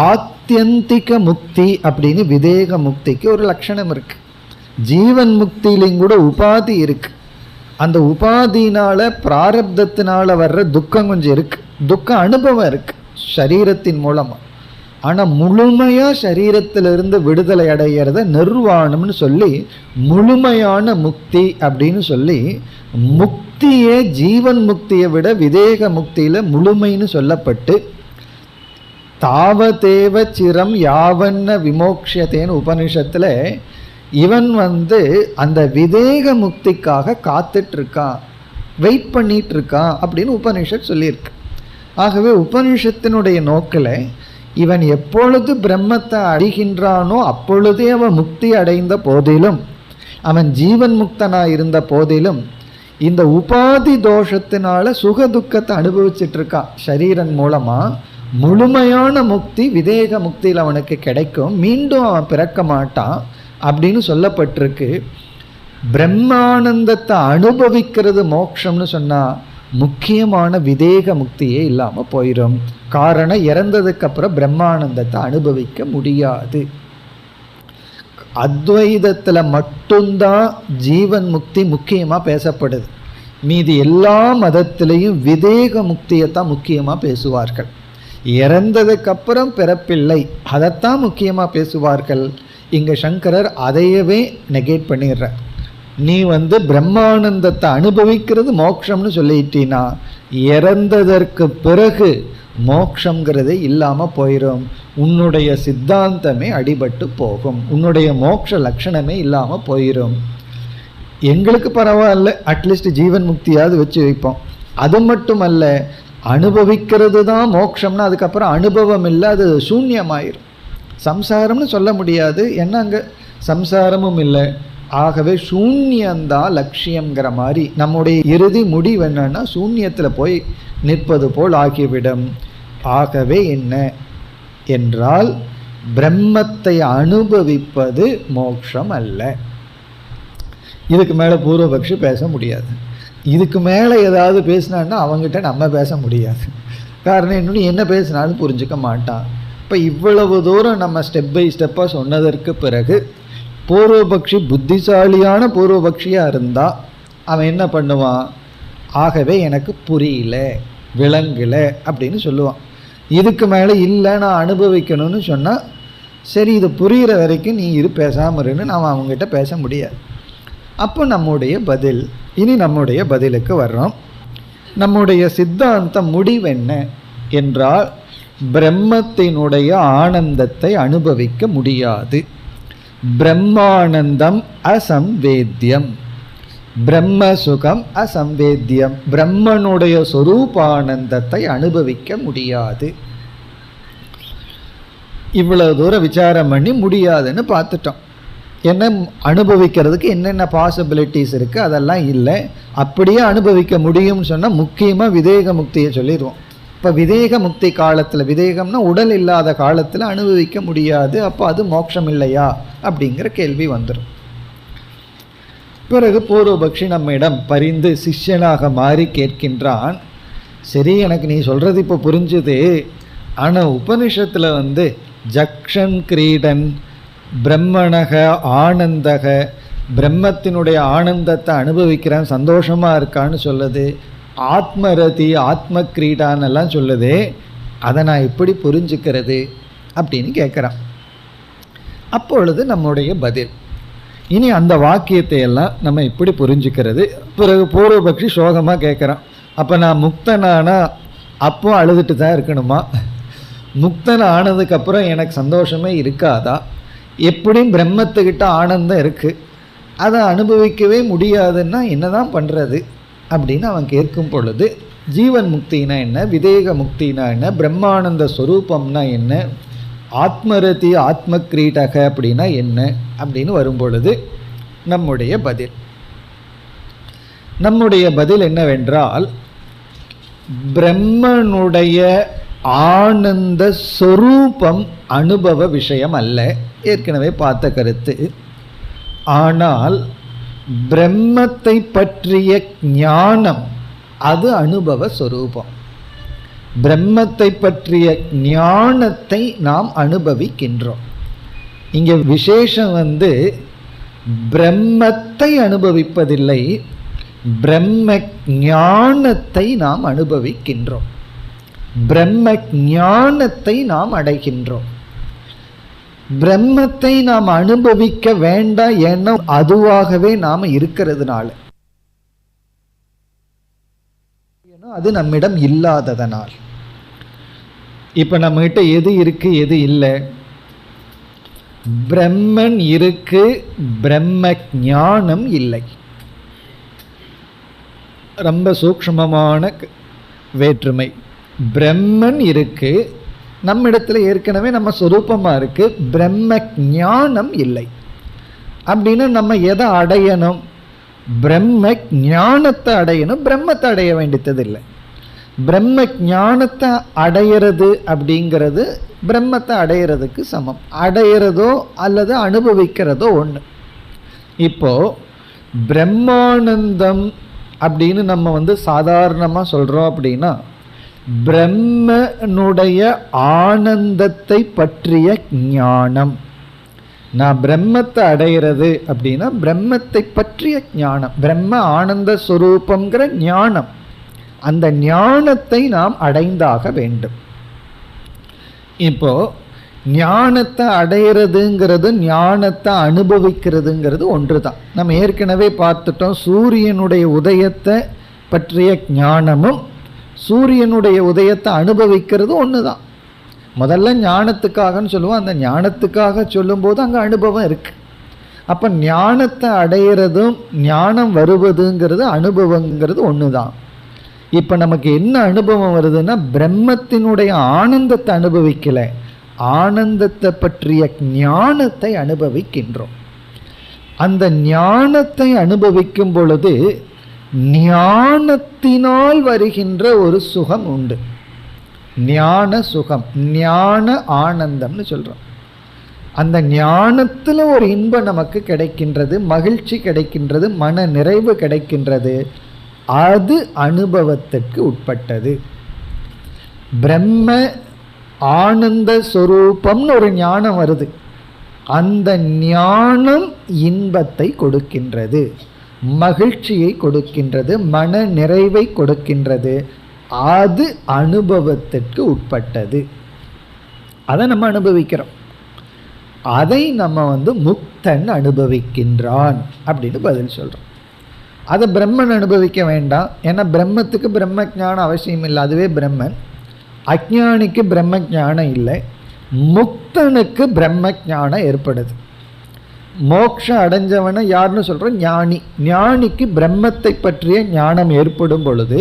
ஆத்தியந்திக முக்தி அப்படின்னு விதேக முக்திக்கு ஒரு லட்சணம் இருக்கு. ஜீவன் முக்தியிலையும் கூட உபாதி இருக்கு. அந்த உபாதினால பிராரப்தத்தினால வர்ற துக்கம் கொஞ்சம் இருக்கு, துக்க அனுபவம் இருக்கு சரீரத்தின் மூலமா. ஆனால் முழுமையாக சரீரத்திலிருந்து விடுதலை அடைகிறத நிர்வாணம்னு சொல்லி முழுமையான முக்தி அப்படின்னு சொல்லி முக்தியே ஜீவன் முக்தியை விட விதேக முக்தியில் முழுமைன்னு சொல்லப்பட்டு தாவதேவ சிரம் யாவன்ன விமோக்ஷத்தேன்னு உபனிஷத்தில் இவன் அந்த விதேக முக்திக்காக காத்துட்ருக்கான், வெயிட் பண்ணிட்டு இருக்கான் அப்படின்னு உபனிஷத் சொல்லியிருக்கு. ஆகவே உபனிஷத்தினுடைய நோக்கில் இவன் எப்பொழுது பிரம்மத்தை அடைகின்றானோ அப்பொழுதே அவன் முக்தி அடைந்த போதிலும், அவன் ஜீவன் முக்தனாக இருந்த போதிலும் இந்த உபாதி தோஷத்தினால சுக துக்கத்தை அனுபவிச்சுட்டு இருக்கான் சரீரன் மூலமாக. முழுமையான முக்தி விதேக முக்தியில் அவனுக்கு கிடைக்கும், மீண்டும் அவன் பிறக்க மாட்டான் அப்படின்னு சொல்லப்பட்டிருக்கு. பிரம்மானந்தத்தை அனுபவிக்கிறது மோட்சம்னு சொன்னால் முக்கியமான விதேக முக்தியே இல்லாமல் போயிடும். காரணம், இறந்ததுக்கு அப்புறம் பிரம்மானந்தத்தை அனுபவிக்க முடியாது. அத்வைதத்தில் மட்டும்தான் ஜீவன் முக்தி முக்கியமாக பேசப்படுது. மீதி எல்லா மதத்திலையும் விதேக முக்தியை தான் முக்கியமாக பேசுவார்கள். இறந்ததுக்கப்புறம் பிறப்பில்லை அதைத்தான் முக்கியமாக பேசுவார்கள். இங்கே சங்கரர் அதையவே நெகேட் பண்ணிடுற. நீ பிரம்மானந்தத்தை அனுபவிக்கிறது மோட்சம்னு சொல்லிட்டீன்னா இறந்ததற்கு பிறகு மோட்சங்கிறதே இல்லாமல் போயிடும். உன்னுடைய சித்தாந்தமே அடிபட்டு போகும், உன்னுடைய மோட்ச லட்சணமே இல்லாமல் போயிடும். எங்களுக்கு பரவாயில்ல, அட்லீஸ்ட் ஜீவன் முக்தியாவது வச்சு வைப்போம். அது மட்டுமல்ல, அனுபவிக்கிறது தான் மோட்சம்னா அதுக்கப்புறம் அனுபவம் இல்லை, அது சூன்யமாயிரும். சம்சாரம்னு சொல்ல முடியாது, ஏன்னா அங்கே சம்சாரமும் இல்லை. ஆகவே சூன்யந்தான் லட்சியங்கிற மாதிரி நம்முடைய இறுதி முடிவு என்னன்னா சூன்யத்தில் போய் நிற்பது போல் ஆகிவிடும். ஆகவே என்ன என்றால் பிரம்மத்தை அனுபவிப்பது மோட்சம் அல்ல. இதுக்கு மேலே பூர்வபக்ஷி பேச முடியாது. இதுக்கு மேலே ஏதாவது பேசினான்னா அவங்ககிட்ட நம்ம பேச முடியாது. காரணம் இன்னும் என்ன பேசினாலும் புரிஞ்சுக்க மாட்டான். இப்போ இவ்வளவு தூரம் நம்ம ஸ்டெப் பை ஸ்டெப்பாக சொன்னதற்கு பிறகு பூர்வபக்ஷி புத்திசாலியான பூர்வபக்ஷியாக இருந்தால் அவன் என்ன பண்ணுவான்? ஆகவே எனக்கு புரியல, விளங்கலை அப்படின்னு சொல்லுவான். இதுக்கு மேலே இல்லை நான் அனுபவிக்கணும்னு சொன்னால் சரி இது புரிகிற வரைக்கும் நீ இரு பேசாமல் இருன்னு நாம் அவங்ககிட்ட பேச முடியாது. அப்போ நம்முடைய பதில், இனி நம்முடைய பதிலுக்கு வர்றோம். நம்முடைய சித்தாந்த முடிவென்ன என்றால் பிரம்மத்தினுடைய ஆனந்தத்தை அனுபவிக்க முடியாது. பிரம்மானந்தம் அசம்வேத்யம், பிரம்ம சுகம் அசம்வேத்யம், பிரம்மனுடைய சொரூபானந்தத்தை அனுபவிக்க முடியாது. இவ்வளவு தூரம் விசாரம் பண்ணி முடியாதுன்னு பார்த்துட்டோம். என்ன அனுபவிக்கிறதுக்கு என்னென்ன பாசிபிலிட்டிஸ் இருக்குது அதெல்லாம் இல்லை. அப்படியே அனுபவிக்க முடியும்னு சொன்னால் முக்கியமாக விதேக முக்தியை சொல்லிடுவோம். இப்போ விதேக முக்தி காலத்தில், விதேகம்னா உடல் இல்லாத காலத்தில் அனுபவிக்க முடியாது, அப்போ அது மோட்சம் இல்லையா அப்படிங்கிற கேள்வி வந்துடும். பிறகு பூர்வபக்ஷி நம்மிடம் பரிந்து சிஷ்யனாக மாறி கேட்கின்றான். சரி எனக்கு நீ சொல்கிறது இப்போ புரிஞ்சுது, ஆனால் உபனிஷத்தில் ஜக்ஷன் கிரீடன் பிரம்மணக ஆனந்தக, பிரம்மத்தினுடைய ஆனந்தத்தை அனுபவிக்கிறான் சந்தோஷமாக இருக்கான்னு சொல்லுது, ஆத்மரதி ஆத்ம கிரீடான்னெல்லாம் சொல்லுது, அதை நான் எப்படி புரிஞ்சுக்கிறது அப்படின்னு கேட்குறான். அப்பொழுது நம்முடைய பதில், இனி அந்த வாக்கியத்தை எல்லாம் நம்ம இப்படி புரிஞ்சுக்கிறது. பிறகு பூர்வபக்ஷி சோகமாக கேட்குறான், அப்போ நான் முக்தனானா அப்போ அழுதுட்டு தான் இருக்கணுமா? முக்தன் ஆனதுக்கப்புறம் எனக்கு சந்தோஷமே இருக்காதா? எப்படியும் பிரம்மத்துக்கிட்ட ஆனந்தம் இருக்குது, அதை அனுபவிக்கவே முடியாதுன்னா என்ன தான் பண்ணுறது அப்படின்னு அவன் கேட்கும் பொழுது, ஜீவன் முக்தினா என்ன, விதேக முக்தினா என்ன, பிரம்மானந்த ஸ்வரூபம்னா என்ன, ஆத்மரதி ஆத்ம கிரீடக அப்படின்னா என்ன அப்படின்னு வரும்பொழுது நம்முடைய பதில் என்னவென்றால் பிரம்மனுடைய ஆனந்த சொரூபம் அனுபவ விஷயம் அல்ல, ஏற்கனவே பார்த்த கருத்து. ஆனால் பிரம்மத்தை பற்றிய ஞானம் அது அனுபவ சொரூபம். பிரம்மத்தை பற்றிய ஞானத்தை நாம் அனுபவிக்கின்றோம். இங்க விசேஷம் பிரம்மத்தை அனுபவிப்பதில்லை, பிரம்ம ஞானத்தை நாம் அனுபவிக்கின்றோம். பிரம்ம ஞானத்தை நாம் அடைகின்றோம். பிரம்மத்தை நாம் அனுபவிக்க வேண்டாம், ஏன்னா அதுவாகவே நாம இருக்கிறதுனால, அது நம்மிடம் இல்லாததனால். இப்ப நம்ம கிட்ட எது இருக்கு எது இல்லை? பிரம்மன் இருக்கு, பிரம்ம ஞானம் இல்லை. ரொம்ப சூக்ஷ்மமான வேற்றுமை. பிரம்மன் இருக்கு, நம்மிடத்துல ஏற்கனவே நம்ம சொரூபமா இருக்கு, பிரம்ம ஞானம் இல்லை. அப்படின்னா நம்ம எதை அடையணும்? பிரம்ம ஞானத்தை அடையணும், பிரம்மத்தை அடைய வேண்டியது இல்லை. பிரம்ம ஞானத்தை அடையிறது அப்படிங்கிறது பிரம்மத்தை அடையிறதுக்கு சமம். அடையிறதோ அல்லது அனுபவிக்கிறதோ ஒன்று. இப்போ பிரம்மானந்தம் அப்படின்னு நம்ம சாதாரணமாக சொல்கிறோம். அப்படின்னா பிரம்மனுடைய ஆனந்தத்தை பற்றிய ஞானம். நான் பிரம்மத்தை அடைகிறது அப்படின்னா பிரம்மத்தை பற்றிய ஞானம், பிரம்ம ஆனந்த ஸ்வரூபங்கிற ஞானம். அந்த ஞானத்தை நாம் அடைந்தாக வேண்டும். இப்போ ஞானத்தை அடைகிறதுங்கிறது ஞானத்தை அனுபவிக்கிறதுங்கிறது ஒன்று தான். நம்ம ஏற்கனவே பார்த்துட்டோம். சூரியனுடைய உதயத்தை பற்றிய ஞானமும் சூரியனுடைய உதயத்தை அனுபவிக்கிறது ஒன்று தான். முதல்ல ஞானத்துக்காகன்னு சொல்லுவோம், அந்த ஞானத்துக்காக சொல்லும்போது அங்கே அனுபவம் இருக்கு. அப்போ ஞானத்தை அடைகிறதும் ஞானம் வருவதுங்கிறது அனுபவங்கிறது ஒன்று தான். இப்போ நமக்கு என்ன அனுபவம் வருதுன்னா பிரம்மத்தினுடைய ஆனந்தத்தை அனுபவிக்கல, ஆனந்தத்தை பற்றிய ஞானத்தை அனுபவிக்கின்றோம். அந்த ஞானத்தை அனுபவிக்கும் பொழுது ஞானத்தினால் வருகின்ற ஒரு சுகம் உண்டு. ஞான சுகம், ஞான ஆனந்தம்னு சொல்றோம். அந்த ஞானத்தில் ஒரு இன்பம் நமக்கு கிடைக்கின்றது, மகிழ்ச்சி கிடைக்கின்றது, மன நிறைவு கிடைக்கின்றது. அது அனுபவத்திற்கு உட்பட்டது. பிரம்ம ஆனந்த ஸ்வரூபம்னு ஒரு ஞானம் வருது. அந்த ஞானம் இன்பத்தை கொடுக்கின்றது, மகிழ்ச்சியை கொடுக்கின்றது, மன நிறைவை கொடுக்கின்றது. அது அனுபவத்திற்கு உட்பட்டது. அதை நம்ம அனுபவிக்கிறோம். அதை நம்ம முக்தன் அனுபவிக்கின்றான் அப்படின்னு பதில் சொல்றோம். அதை பிரம்மன் அனுபவிக்க வேண்டாம், ஏன்னா பிரம்மத்துக்கு பிரம்ம ஞானம் அவசியம் இல்லை, அதுவே பிரம்மன். அஞ்ஞானிக்கு பிரம்ம ஞானம் இல்லை, முக்தனுக்கு பிரம்ம ஞானம் ஏற்படுது. மோட்சம் அடைஞ்சவனை யாருன்னு சொல்கிறோம்? ஞானி. ஞானிக்கு பிரம்மத்தை பற்றிய ஞானம் ஏற்படும் பொழுது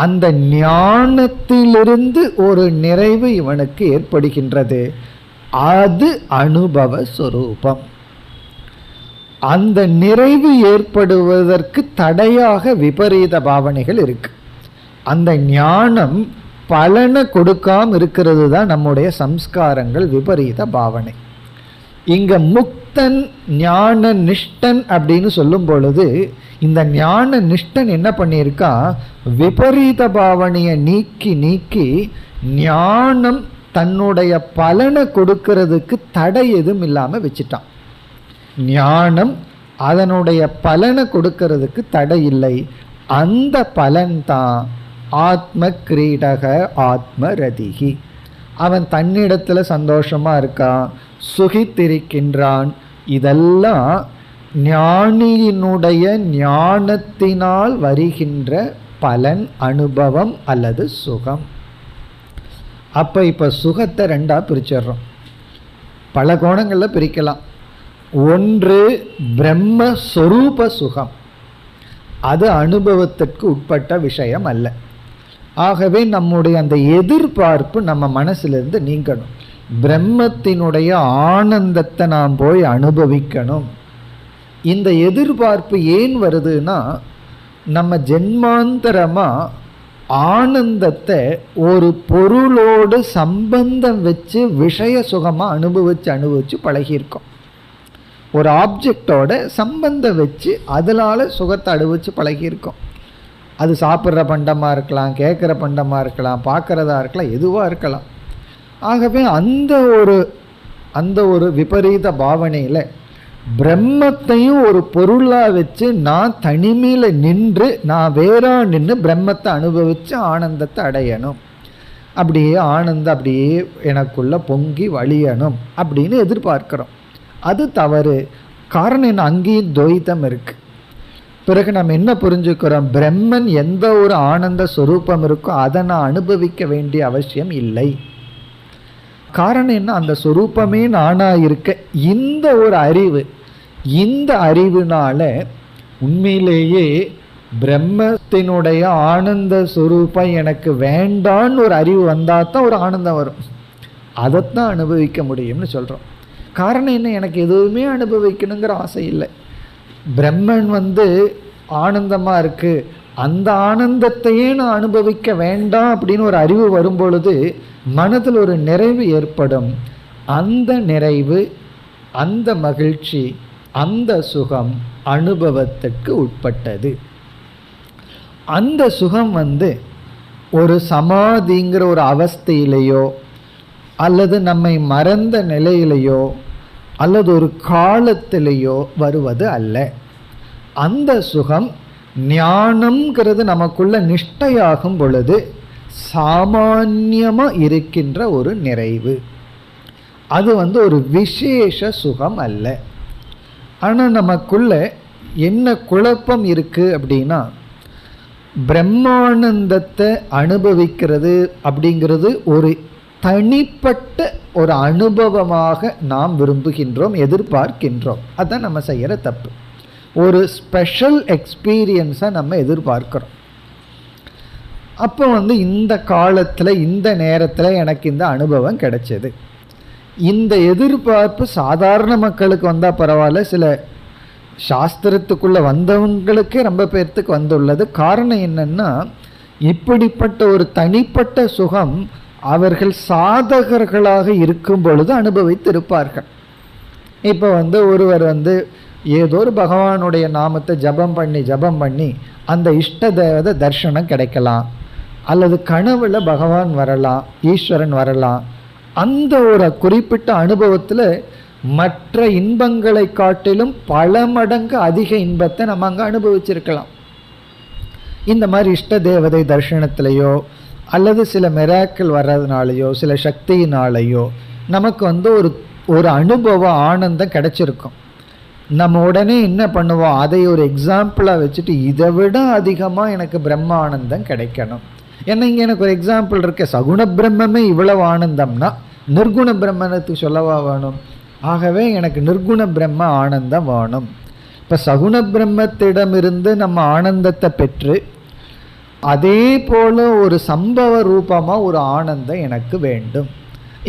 அந்த ஞானத்திலிருந்து ஒரு நிறைவு இவனுக்கு ஏற்படுகின்றது. அது அனுபவ ஸ்வரூபம். அந்த நிறைவு ஏற்படுவதற்கு தடையாக விபரீத பாவனைகள் இருக்கு. அந்த ஞானம் பலனை கொடுக்காம இருக்கிறது தான் நம்முடைய சம்ஸ்காரங்கள், விபரீத பாவனை. இங்க முக்தன் ஞான நிஷ்டன் அப்படின்னு சொல்லும் பொழுது இந்த ஞான நிஷ்டன் என்ன பண்ணியிருக்கா? விபரீத பாவனையை நீக்கி நீக்கி ஞானம் தன்னுடைய பலனை கொடுக்கிறதுக்கு தடை எதுவும் இல்லாம வச்சுட்டான். ஞானம் அதனுடைய பலனை கொடுக்கிறதுக்கு தடை இல்லை. அந்த பலன்தான் ஆத்ம கிரீடக ஆத்ம ரதிகி. அவன் தன்னிடத்துல சந்தோஷமா இருக்கான், சுகித்திருக்கின்றான். இதெல்லாம் ஞானியினுடைய ஞானத்தினால் வருகின்ற பலன், அனுபவம் அல்லது சுகம். அப்ப இப்ப சுகத்தை ரெண்டா பிரிச்சிடுறோம். பல கோணங்கள்ல பிரிக்கலாம். ஒன்று பிரம்மஸ்வரூப சுகம், அது அனுபவத்திற்கு உட்பட்ட விஷயம் அல்ல. ஆகவே நம்முடைய அந்த எதிர்பார்ப்பு நம்ம மனசிலிருந்து நீங்கணும். பிரம்மத்தினுடைய ஆனந்தத்தை நாம் போய் அனுபவிக்கணும். இந்த எதிர்பார்ப்பு ஏன் வருதுன்னா, நம்ம ஜென்மாந்தரமா ஆனந்தத்தை ஒரு பொருளோடு சம்பந்தம் வச்சு விஷய சுகமாக அனுபவிச்சு பழகியிருக்கோம். ஒரு ஆப்ஜெக்டோட சம்பந்தம் வச்சு அதனால சுகத்தை அனுபவிச்சு பழகியிருக்கோம். அது சாப்பிட்ற பண்டமாக இருக்கலாம், கேட்குற பண்டமாக இருக்கலாம், பார்க்குறதா இருக்கலாம், எதுவாக இருக்கலாம். ஆகவே அந்த ஒரு விபரீத பாவனையில் பிரம்மத்தையும் ஒரு பொருளாக வச்சு நான் தனிமையில் நின்று நான் வேறா நின்று பிரம்மத்தை அனுபவித்து ஆனந்தத்தை அடையணும், அப்படியே ஆனந்தம் அப்படியே எனக்குள்ள பொங்கி வழியணும் அப்படின்னு எதிர்பார்க்கிறோம். அது தவறு. காரணம் என்ன? அங்கேயும் துவைத்தம் இருக்கு. பிறகு நம்ம என்ன புரிஞ்சுக்கிறோம்? பிரம்மன் எந்த ஒரு ஆனந்த ஸ்வரூபம் இருக்கோ அதை நான் அனுபவிக்க வேண்டிய அவசியம் இல்லை. காரணம் என்ன? அந்த ஸ்வரூபமே நானாக இருக்க இந்த ஒரு அறிவு, இந்த அறிவுனால உண்மையிலேயே பிரம்மத்தினுடைய ஆனந்த ஸ்வரூபம் எனக்கு வேண்டான்னு ஒரு அறிவு வந்தால் தான் ஒரு ஆனந்தம் வரும். அதைத்தான் அனுபவிக்க முடியும்னு சொல்கிறோம். காரணம் என்ன? எனக்கு எதுவுமே அனுபவிக்கணுங்கிற ஆசை இல்லை. பிரம்மன் ஆனந்தமாக இருக்குது, அந்த ஆனந்தத்தையே நான் அனுபவிக்க வேண்டாம் அப்படின்னு ஒரு அறிவு வரும்பொழுது மனதில் ஒரு நிறைவு ஏற்படும். அந்த நிறைவு, அந்த மகிழ்ச்சி, அந்த சுகம் அனுபவத்துக்கு உட்பட்டது. அந்த சுகம் ஒரு சமாதிங்கிற ஒரு அவஸ்தையிலேயோ அல்லது நம்மை மறந்த நிலையிலேயோ அல்லது ஒரு காலத்திலேயோ வருவது அல்ல. அந்த சுகம் ஞானம்ங்கிறது நமக்குள்ள நிஷ்டையாகும் பொழுது சாமான்யமாக இருக்கின்ற ஒரு நிறைவு. அது ஒரு விசேஷ சுகம் அல்ல. ஆனால் நமக்குள்ள என்ன குழப்பம் இருக்குது அப்படின்னா, பிரம்மானந்தத்தை அனுபவிக்கிறது அப்படிங்கிறது ஒரு தனிப்பட்ட ஒரு அனுபவமாக நாம் விரும்புகின்றோம், எதிர்பார்க்கின்றோம். அதுதான் நம்ம செய்கிற தப்பு. ஒரு ஸ்பெஷல் எக்ஸ்பீரியன்ஸை நம்ம எதிர்பார்க்கிறோம். அப்போ இந்த காலத்தில் இந்த நேரத்தில் எனக்கு இந்த அனுபவம் கிடைச்சது. இந்த எதிர்பார்ப்பு சாதாரண மக்களுக்கு வந்தால் பரவாயில்ல, சில சாஸ்திரத்துக்குள்ளே வந்தவங்களுக்கே ரொம்ப பேர்த்துக்கு வந்துள்ளது. காரணம் என்னென்னா, இப்படிப்பட்ட ஒரு தனிப்பட்ட சுகம் அவர்கள் சாதகர்களாக இருக்கும் பொழுது அனுபவித்திருப்பார்கள். இப்போ ஒருவர் ஏதோ ஒரு பகவானுடைய நாமத்தை ஜபம் பண்ணி அந்த இஷ்ட தேவதை தர்சனம் கிடைக்கலாம், அல்லது கனவுல பகவான் வரலாம், ஈஸ்வரன் வரலாம். அந்த ஒரு குறிப்பிட்ட அனுபவத்தில் மற்ற இன்பங்களை காட்டிலும் பல மடங்கு அதிக இன்பத்தை நம்ம அங்கே அனுபவிச்சிருக்கலாம். இந்த மாதிரி இஷ்ட தேவதை தர்சனத்திலேயோ அல்லது சில மிராக்கிள் வர்றதுனாலையோ சில சக்தியினாலேயோ நமக்கு ஒரு அனுபவ ஆனந்தம் கிடைச்சிருக்கும். நம்ம உடனே என்ன பண்ணுவோம்? அதை ஒரு எக்ஸாம்பிளாக வச்சுட்டு இதை விட அதிகமாக எனக்கு பிரம்ம ஆனந்தம் கிடைக்கணும். ஏன்னா இங்கே எனக்கு ஒரு எக்ஸாம்பிள் இருக்கு. சகுண பிரம்மே இவ்வளவு ஆனந்தம்னா நிர்குண பிரம்மத்துக்கு சொல்லவா வேணும்? ஆகவே எனக்கு நிர்குண பிரம்ம ஆனந்தம் வேணும். இப்போ சகுண பிரம்மத்திடமிருந்து நம்ம ஆனந்தத்தை பெற்று அதே போல் ஒரு சம்பவ ரூபமாக ஒரு ஆனந்தம் எனக்கு வேண்டும்.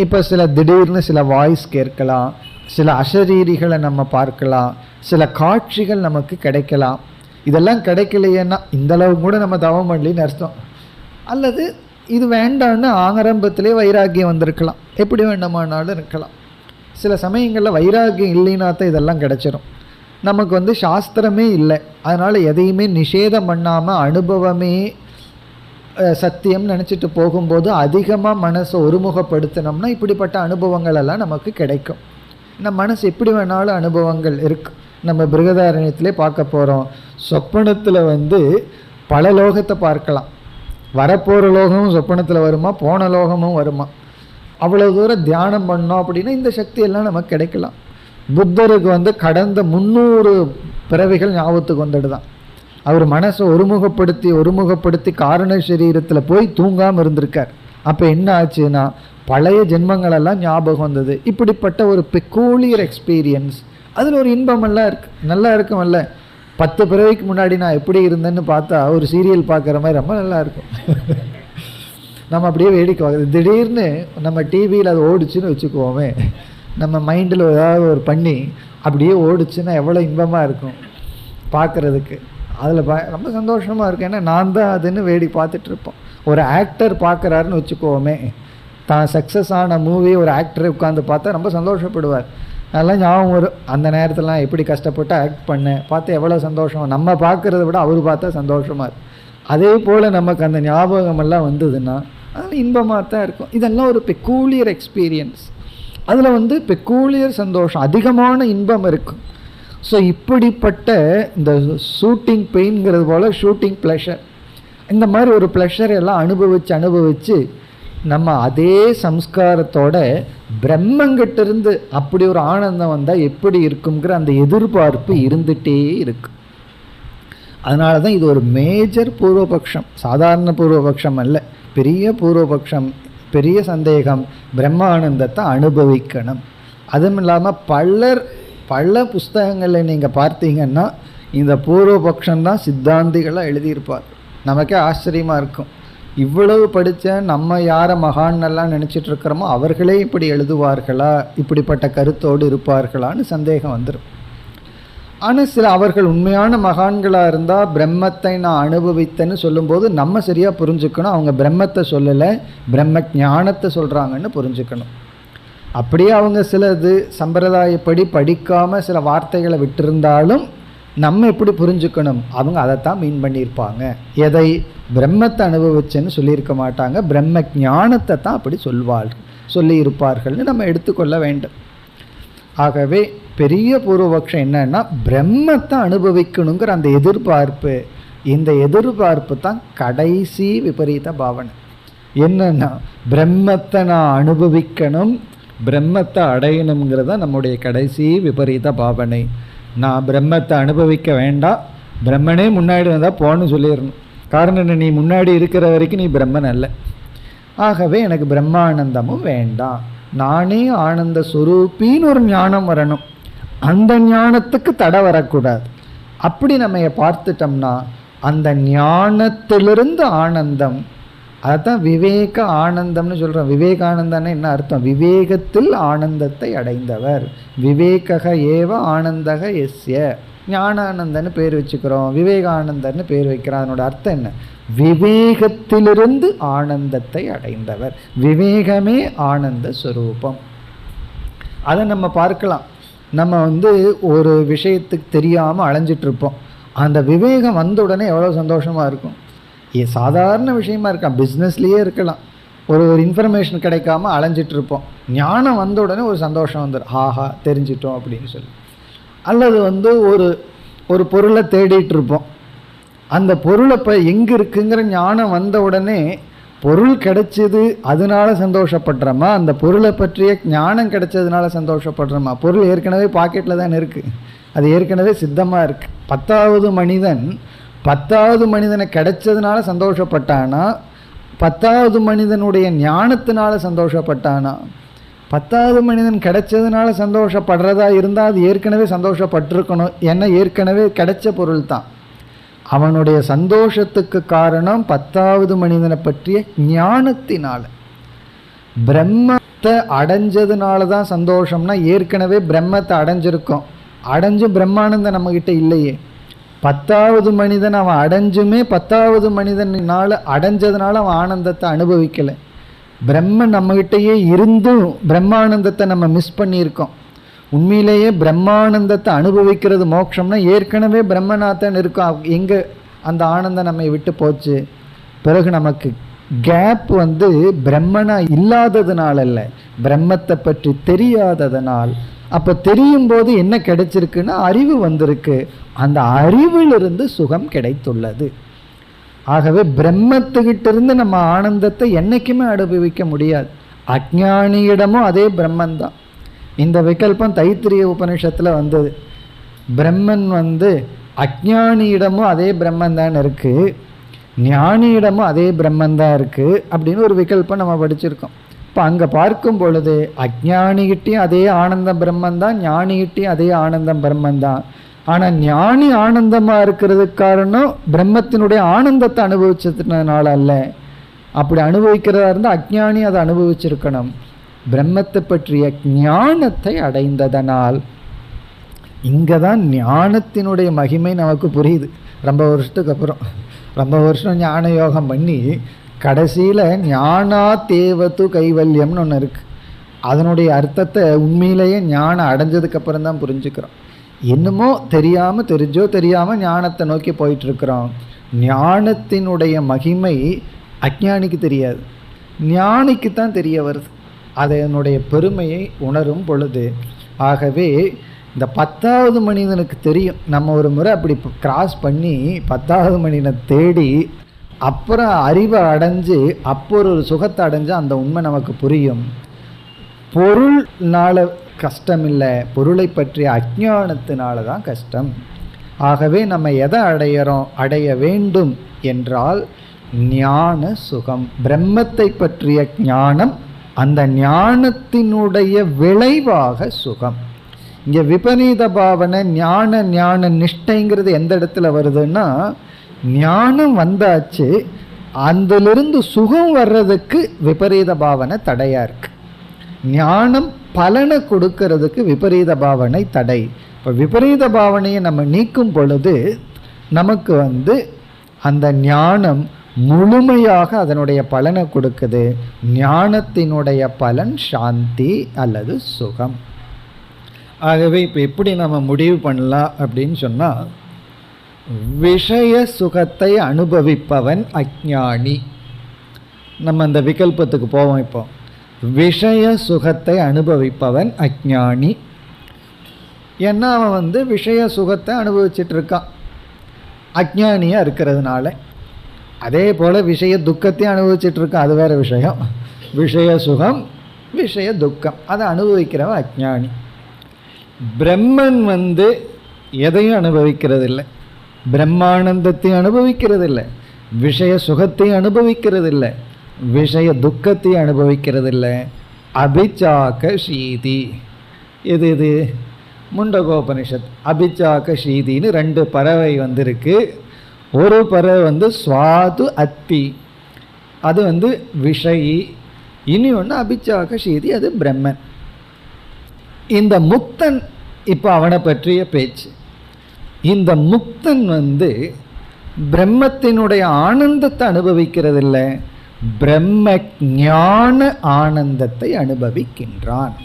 இப்போ திடீர்னு சில வாய்ஸ் கேட்கலாம், சில அசரீரிகளை நம்ம பார்க்கலாம், சில காட்சிகள் நமக்கு கிடைக்கலாம். இதெல்லாம் கிடைக்கலையேன்னா இந்தளவு கூட நம்ம தவம் பண்ணலின்னு அர்த்தம். அல்லது இது வேண்டான்னு ஆரம்பத்திலே வைராக்கியம் வந்திருக்கலாம், எப்படி வேண்டாமானாலும் இருக்கலாம். சில சமயங்களில் வைராக்கியம் இல்லைன்னா தான் இதெல்லாம் கிடைச்சிரும். நமக்கு சாஸ்திரமே இல்லை, அதனால் எதையுமே நிஷேதம் பண்ணாமல் அனுபவமே சத்தியம் நினச்சிட்டு போகும்போது அதிகமாக மனசை ஒருமுகப்படுத்தினோம்னா இப்படிப்பட்ட அனுபவங்கள் எல்லாம் நமக்கு கிடைக்கும். நம்ம மனசு எப்படி வேணாலும் அனுபவங்கள் இருக்குது. நம்ம பிருகதாரண்யத்திலே பார்க்க போகிறோம். சொப்பனத்தில் பல லோகத்தை பார்க்கலாம். வரப்போகிற லோகமும் சொப்பனத்தில் வருமா, போன லோகமும் வருமா. அவ்வளோ தூரம் தியானம் பண்ணோம் அப்படின்னா இந்த சக்தியெல்லாம் நமக்கு கிடைக்கலாம். புத்தருக்கு கடந்த 300 பிறவிகள் ஞாபகத்துக்கு வந்துடுதான். அவர் மனசை ஒருமுகப்படுத்தி காரண சரீரத்தில் போய் தூங்காமல் இருந்திருக்கார். அப்போ என்ன ஆச்சுன்னா பழைய ஜென்மங்களெல்லாம் ஞாபகம் வந்தது. இப்படிப்பட்ட ஒரு பெக்கூலியர் எக்ஸ்பீரியன்ஸ், அதில் ஒரு இன்பமெல்லாம் இருக்குது, நல்லா இருக்குமல்ல. 10 பிறவிக்கு முன்னாடி நான் எப்படி இருந்தேன்னு பார்த்தா ஒரு சீரியல் பார்க்குற மாதிரி ரொம்ப நல்லா இருக்கும். நம்ம அப்படியே வேடிக்கை பார்க்குறது. திடீர்னு நம்ம டிவியில் அது ஓடிச்சுன்னு வச்சுக்குவோமே, நம்ம மைண்டில் ஏதாவது ஒரு பண்ணி அப்படியே ஓடிச்சுன்னா எவ்வளோ இன்பமாக இருக்கும் பார்க்குறதுக்கு. அதில் ரொம்ப சந்தோஷமாக இருக்கும். ஏன்னா நான் தான் அதுன்னு பார்த்துட்ருப்போம். ஒரு ஆக்டர் பார்க்குறாருன்னு வச்சுக்கோமே, தான் சக்ஸஸ் ஆன மூவி ஒரு ஆக்டரை உட்காந்து பார்த்தா ரொம்ப சந்தோஷப்படுவார். அதெல்லாம் ஞாபகம் வரும், அந்த நேரத்துலலாம் எப்படி கஷ்டப்பட்டு ஆக்ட் பண்ண பார்த்து எவ்வளோ சந்தோஷம், நம்ம பார்க்குறத விட அவர் பார்த்தா சந்தோஷமாக இருக்கும். அதே போல் நமக்கு அந்த ஞாபகமெல்லாம் வந்ததுன்னா அதில் இன்பமாக தான் இருக்கும். இதெல்லாம் ஒரு பெக்கூலியர் எக்ஸ்பீரியன்ஸ். அதில் பெக்கூலியர் சந்தோஷம், அதிகமான இன்பம் இருக்கும். ஸோ இப்படிப்பட்ட இந்த ஷூட்டிங் பெயின்ங்கிறது போல் ஷூட்டிங் ப்ளஷர், இந்த மாதிரி ஒரு ப்ளஷர் எல்லாம் அனுபவித்து நம்ம அதே சம்ஸ்காரத்தோட பிரம்மங்கிட்டிருந்து அப்படி ஒரு ஆனந்தம் வந்தால் எப்படி இருக்குங்கிற அந்த எதிர்பார்ப்பு இருந்துகிட்டே இருக்கு. அதனால தான் இது ஒரு மேஜர் பூர்வபக்ஷம், சாதாரண பூர்வபக்ஷம் அல்ல, பெரிய பூர்வபக்ஷம், பெரிய சந்தேகம். பிரம்மானந்தத்தை அனுபவிக்கணும். அதுவும் இல்லாமல் பல புஸ்தகங்களில் நீங்கள் பார்த்தீங்கன்னா இந்த பூர்வபக்ஷம்தான் சித்தாந்திகளாக எழுதியிருப்பார். நமக்கே ஆச்சரியமாக இருக்கும், இவ்வளவு படித்த நம்ம யாரை மகான்னெல்லாம் நினச்சிட்டு இருக்கிறோமோ அவர்களே இப்படி எழுதுவார்களா, இப்படிப்பட்ட கருத்தோடு இருப்பார்களான்னு சந்தேகம் வந்துடும். ஆனால் அவர்கள் உண்மையான மகான்களாக இருந்தால் பிரம்மத்தை நான் அனுபவித்தேன்னு சொல்லும்போது நம்ம சரியாக புரிஞ்சுக்கணும், அவங்க பிரம்மத்தை சொல்லலை, பிரம்ம ஞானத்தை சொல்கிறாங்கன்னு புரிஞ்சுக்கணும். அப்படியே அவங்க சிலது சம்பிரதாயப்படி படிக்காமல் சில வார்த்தைகளை விட்டிருந்தாலும் நம்ம எப்படி புரிஞ்சுக்கணும், அவங்க அதைத்தான் மீன் பண்ணியிருப்பாங்க. எதை? பிரம்மத்தை அனுபவிச்சேன்னு சொல்லியிருக்க மாட்டாங்க, பிரம்ம ஞானத்தை தான் அப்படி சொல்லியிருப்பார்கள்னு நம்ம எடுத்துக்கொள்ள வேண்டும். ஆகவே பெரிய பூர்வபக்ஷம் என்னன்னா பிரம்மத்தை அனுபவிக்கணுங்கிற அந்த எதிர்பார்ப்பு, இந்த எதிர்பார்ப்பு தான் கடைசி விபரீத பாவனை. என்னன்னா பிரம்மத்தை நான் அனுபவிக்கணும், பிரம்மத்தை அடையணுங்கிறது தான் நம்முடைய கடைசி விபரீத பாவனை. நான் பிரம்மத்தை அனுபவிக்க வேண்டாம், பிரம்மனே முன்னாடி வந்தால் போன்னு சொல்லிடணும். காரணம் என்ன, நீ முன்னாடி இருக்கிற வரைக்கும் நீ பிரம்மன் அல்ல. ஆகவே எனக்கு பிரம்மானந்தமும் வேண்டாம், நானே ஆனந்த சுரூப்பின்னு ஒரு ஞானம் வரணும். அந்த ஞானத்துக்கு தடை வரக்கூடாது. அப்படி நம்ம பார்த்துட்டோம்னா அந்த ஞானத்திலிருந்து ஆனந்தம், அதுதான் விவேக ஆனந்தம்னு சொல்கிறோம். விவேகானந்தம்னு என்ன அர்த்தம்? விவேகத்தில் ஆனந்தத்தை அடைந்தவர். விவேக ஏவ ஆனந்தக எஸ்ய. ஞானானந்தன்னு பேர் வச்சுக்கிறோம், விவேகானந்தன்னு பேர் வைக்கிறோம். அதனோட அர்த்தம் என்ன? விவேகத்திலிருந்து ஆனந்தத்தை அடைந்தவர். விவேகமே ஆனந்த ஸ்வரூபம். அதை நம்ம பார்க்கலாம். நம்ம ஒரு விஷயத்துக்கு தெரியாமல் அலைஞ்சிட்ருப்போம், அந்த விவேகம் வந்த உடனே எவ்வளோ சந்தோஷமாக இருக்கும். சாதாரண விஷயமா இருக்கலாம், பிஸ்னஸ்லேயே இருக்கலாம், ஒரு இன்ஃபர்மேஷன் கிடைக்காம அலைஞ்சிட்ருப்போம், ஞானம் வந்த உடனே ஒரு சந்தோஷம் வந்துடும், ஆஹா தெரிஞ்சிட்டோம் அப்படின்னு சொல்லி. அல்லது ஒரு பொருளை தேடிட்டு இருப்போம், அந்த பொருளை இப்போ எங்கே இருக்குங்கிற ஞானம் வந்த உடனே பொருள் கிடைச்சிது அதனால சந்தோஷப்படுறோமா, அந்த பொருளை பற்றிய ஞானம் கிடைச்சதுனால சந்தோஷப்படுறோமா? பொருள் ஏற்கனவே பாக்கெட்டில் தான் இருக்குது, அது ஏற்கனவே சித்தமாக இருக்குது. 10வது மனிதனை கிடைச்சதுனால சந்தோஷப்பட்டானா, 10வது மனிதனுடைய ஞானத்தினால சந்தோஷப்பட்டானா? 10வது மனிதன் கிடைச்சதுனால சந்தோஷப்படுறதா இருந்தால் அது ஏற்கனவே சந்தோஷப்பட்டிருக்கணும், ஏன்னா ஏற்கனவே கிடைச்ச பொருள் தான். அவனுடைய சந்தோஷத்துக்கு காரணம் 10வது மனிதனை பற்றிய ஞானத்தினால. பிரம்மத்தை அடைஞ்சதுனால தான் சந்தோஷம்னா ஏற்கனவே பிரம்மத்தை அடைஞ்சிருக்கோம், அடைஞ்சும் பிரம்மானந்தம் நம்மக்கிட்ட இல்லையே. 10வது மனிதன் அவன் அடைஞ்சுமே 10வது மனிதனால அடைஞ்சதுனால அவன் ஆனந்தத்தை அனுபவிக்கலை. பிரம்மன் நம்மகிட்டயே இருந்தும் பிரம்மானந்தத்தை நம்ம மிஸ் பண்ணியிருக்கோம். உண்மையிலேயே பிரம்மானந்தத்தை அனுபவிக்கிறது மோட்சம்னா ஏற்கனவே பிரம்மநாதன் இருக்கும், எங்கே அந்த ஆனந்தம் நம்மை விட்டு போச்சு. பிறகு நமக்கு கேப் பிரம்மனா இல்லாததுனால அல்ல, பிரம்மத்தை பற்றி தெரியாததனால். அப்போ தெரியும் போது என்ன கிடைச்சிருக்குன்னா அறிவு வந்திருக்கு, அந்த அறிவிலிருந்து சுகம் கிடைத்துள்ளது. ஆகவே பிரம்மத்துக்கிட்டிருந்து நம்ம ஆனந்தத்தை என்றைக்குமே அனுபவிக்க முடியாது. அஜ்ஞானியிடமும் அதே பிரம்மன்தான். இந்த விகல்பம் தைத்திரிய உபனிஷத்தில் வந்தது. பிரம்மன் அஜ்ஞானியிடமும் அதே பிரம்மன் தான் இருக்குது, ஞானியிடமும் அதே பிரம்மன் தான் இருக்குது அப்படின்னு ஒரு விகல்பம் நம்ம படிச்சிருக்கோம். இப்போ அங்கே பார்க்கும் பொழுது அஜ்ஞானிகிட்டையும் அதே ஆனந்த பிரம்மன் தான், ஞானிகிட்டையும் அதே ஆனந்தம் பிரம்மன் தான். ஆனால் ஞானி ஆனந்தமாக இருக்கிறதுக்கு காரணம் பிரம்மத்தினுடைய ஆனந்தத்தை அனுபவிச்சதுனால அல்ல. அப்படி அனுபவிக்கிறதா இருந்தால் அஜ்ஞானி அதை அனுபவிச்சிருக்கணும். பிரம்மத்தை பற்றிய ஞானத்தை அடைந்ததனால் இங்கே தான் ஞானத்தினுடைய மகிமை நமக்கு புரியுது. ரொம்ப வருஷத்துக்கு அப்புறம், ரொம்ப வருஷம் ஞான யோகம் பண்ணி கடைசியில் ஞானா தேவத்து கைவல்யம்னு ஒன்று இருக்குது. அதனுடைய அர்த்தத்தை உண்மையிலேயே ஞானம் அடைஞ்சதுக்கப்புறம் தான் புரிஞ்சுக்கிறோம். இன்னமும் தெரியாமல் தெரிஞ்சோ தெரியாமல் ஞானத்தை நோக்கி போயிட்டுருக்குறோம். ஞானத்தினுடைய மகிமை அஞ்ஞானிக்கு தெரியாது, ஞானிக்கு தான் தெரிய வருது அதனுடைய பெருமையை உணரும் பொழுது. ஆகவே இந்த 10வது மனிதனுக்கு தெரியும். நம்ம ஒரு முறை அப்படி கிராஸ் பண்ணி 10வது மனிதனை தேடி அப்புறம் அறிவை அடைஞ்சு அப்போ ஒரு சுகத்தை அடைஞ்சால் அந்த உண்மை நமக்கு புரியும். பொருள்னால கஷ்டம் இல்லை, பொருளை பற்றிய அஞ்ஞானத்தினால தான் கஷ்டம். ஆகவே நம்ம எதை அடைய வேண்டும் என்றால் ஞான சுகம், பிரம்மத்தை பற்றிய ஞானம். அந்த ஞானத்தினுடைய விளைவாக சுகம். இங்கே விபரீத பாவனை ஞான நிஷ்டைங்கிறது எந்த இடத்துல வருதுன்னா, ஞானம் வந்தாச்சு, அதிலிருந்து சுகம் வர்றதுக்கு விபரீத பாவனை தடையா இருக்கு. ஞானம் பலனை கொடுக்கறதுக்கு விபரீத பாவனை தடை. இப்போ விபரீத பாவனையை நம்ம நீக்கும் பொழுது நமக்கு அந்த ஞானம் முழுமையாக அதனுடைய பலனை கொடுக்குது. ஞானத்தினுடைய பலன் சாந்தி அல்லது சுகம். ஆகவே இப்போ எப்படி நம்ம முடிவு பண்ணலாம் அப்படின்னு சொன்னால், விஷய சுகத்தை அனுபவிப்பவன் அஞ்ஞானி. நம்ம அந்த விகல்பத்துக்கு போவோம். இப்போ விஷய சுகத்தை அனுபவிப்பவன் அஞ்ஞானி. ஏன்னா அவன் விஷய சுகத்தை அனுபவிச்சுட்டு இருக்கான் அஞ்ஞானியாக இருக்கிறதுனால. அதே போல் விஷய துக்கத்தையும் அனுபவிச்சுட்டு இருக்கான், அது வேறு விஷயம். விஷய சுகம் விஷய துக்கம் அதை அனுபவிக்கிறவன் அஞ்ஞானி. பிரம்மன் எதையும் அனுபவிக்கிறது இல்லை, பிரம்மானந்தத்தையும் அனுபவிக்கிறது இல்லை, விஷய சுகத்தையும் அனுபவிக்கிறது இல்லை, விஷய துக்கத்தையும் அனுபவிக்கிறது இல்லை. அபிச்சாக சீதி. இது முண்டகோபனிஷத். அபிச்சாக சீதின்னு 2 பறவை இருக்கு. ஒரு பறவை சுவாது அத்தி, அது விஷயி. இனி ஒன்று அபிச்சாக சீதி, அது பிரம்மன். இந்த முக்தன், இப்போ அவனை பற்றிய பேச்சு. இந்த முக்தன் பிரம்மத்தினுடைய ஆனந்தத்தை அனுபவிக்கிறது இல்லை, பிரம்ம ஞான ஆனந்தத்தை அனுபவிக்கின்றான்.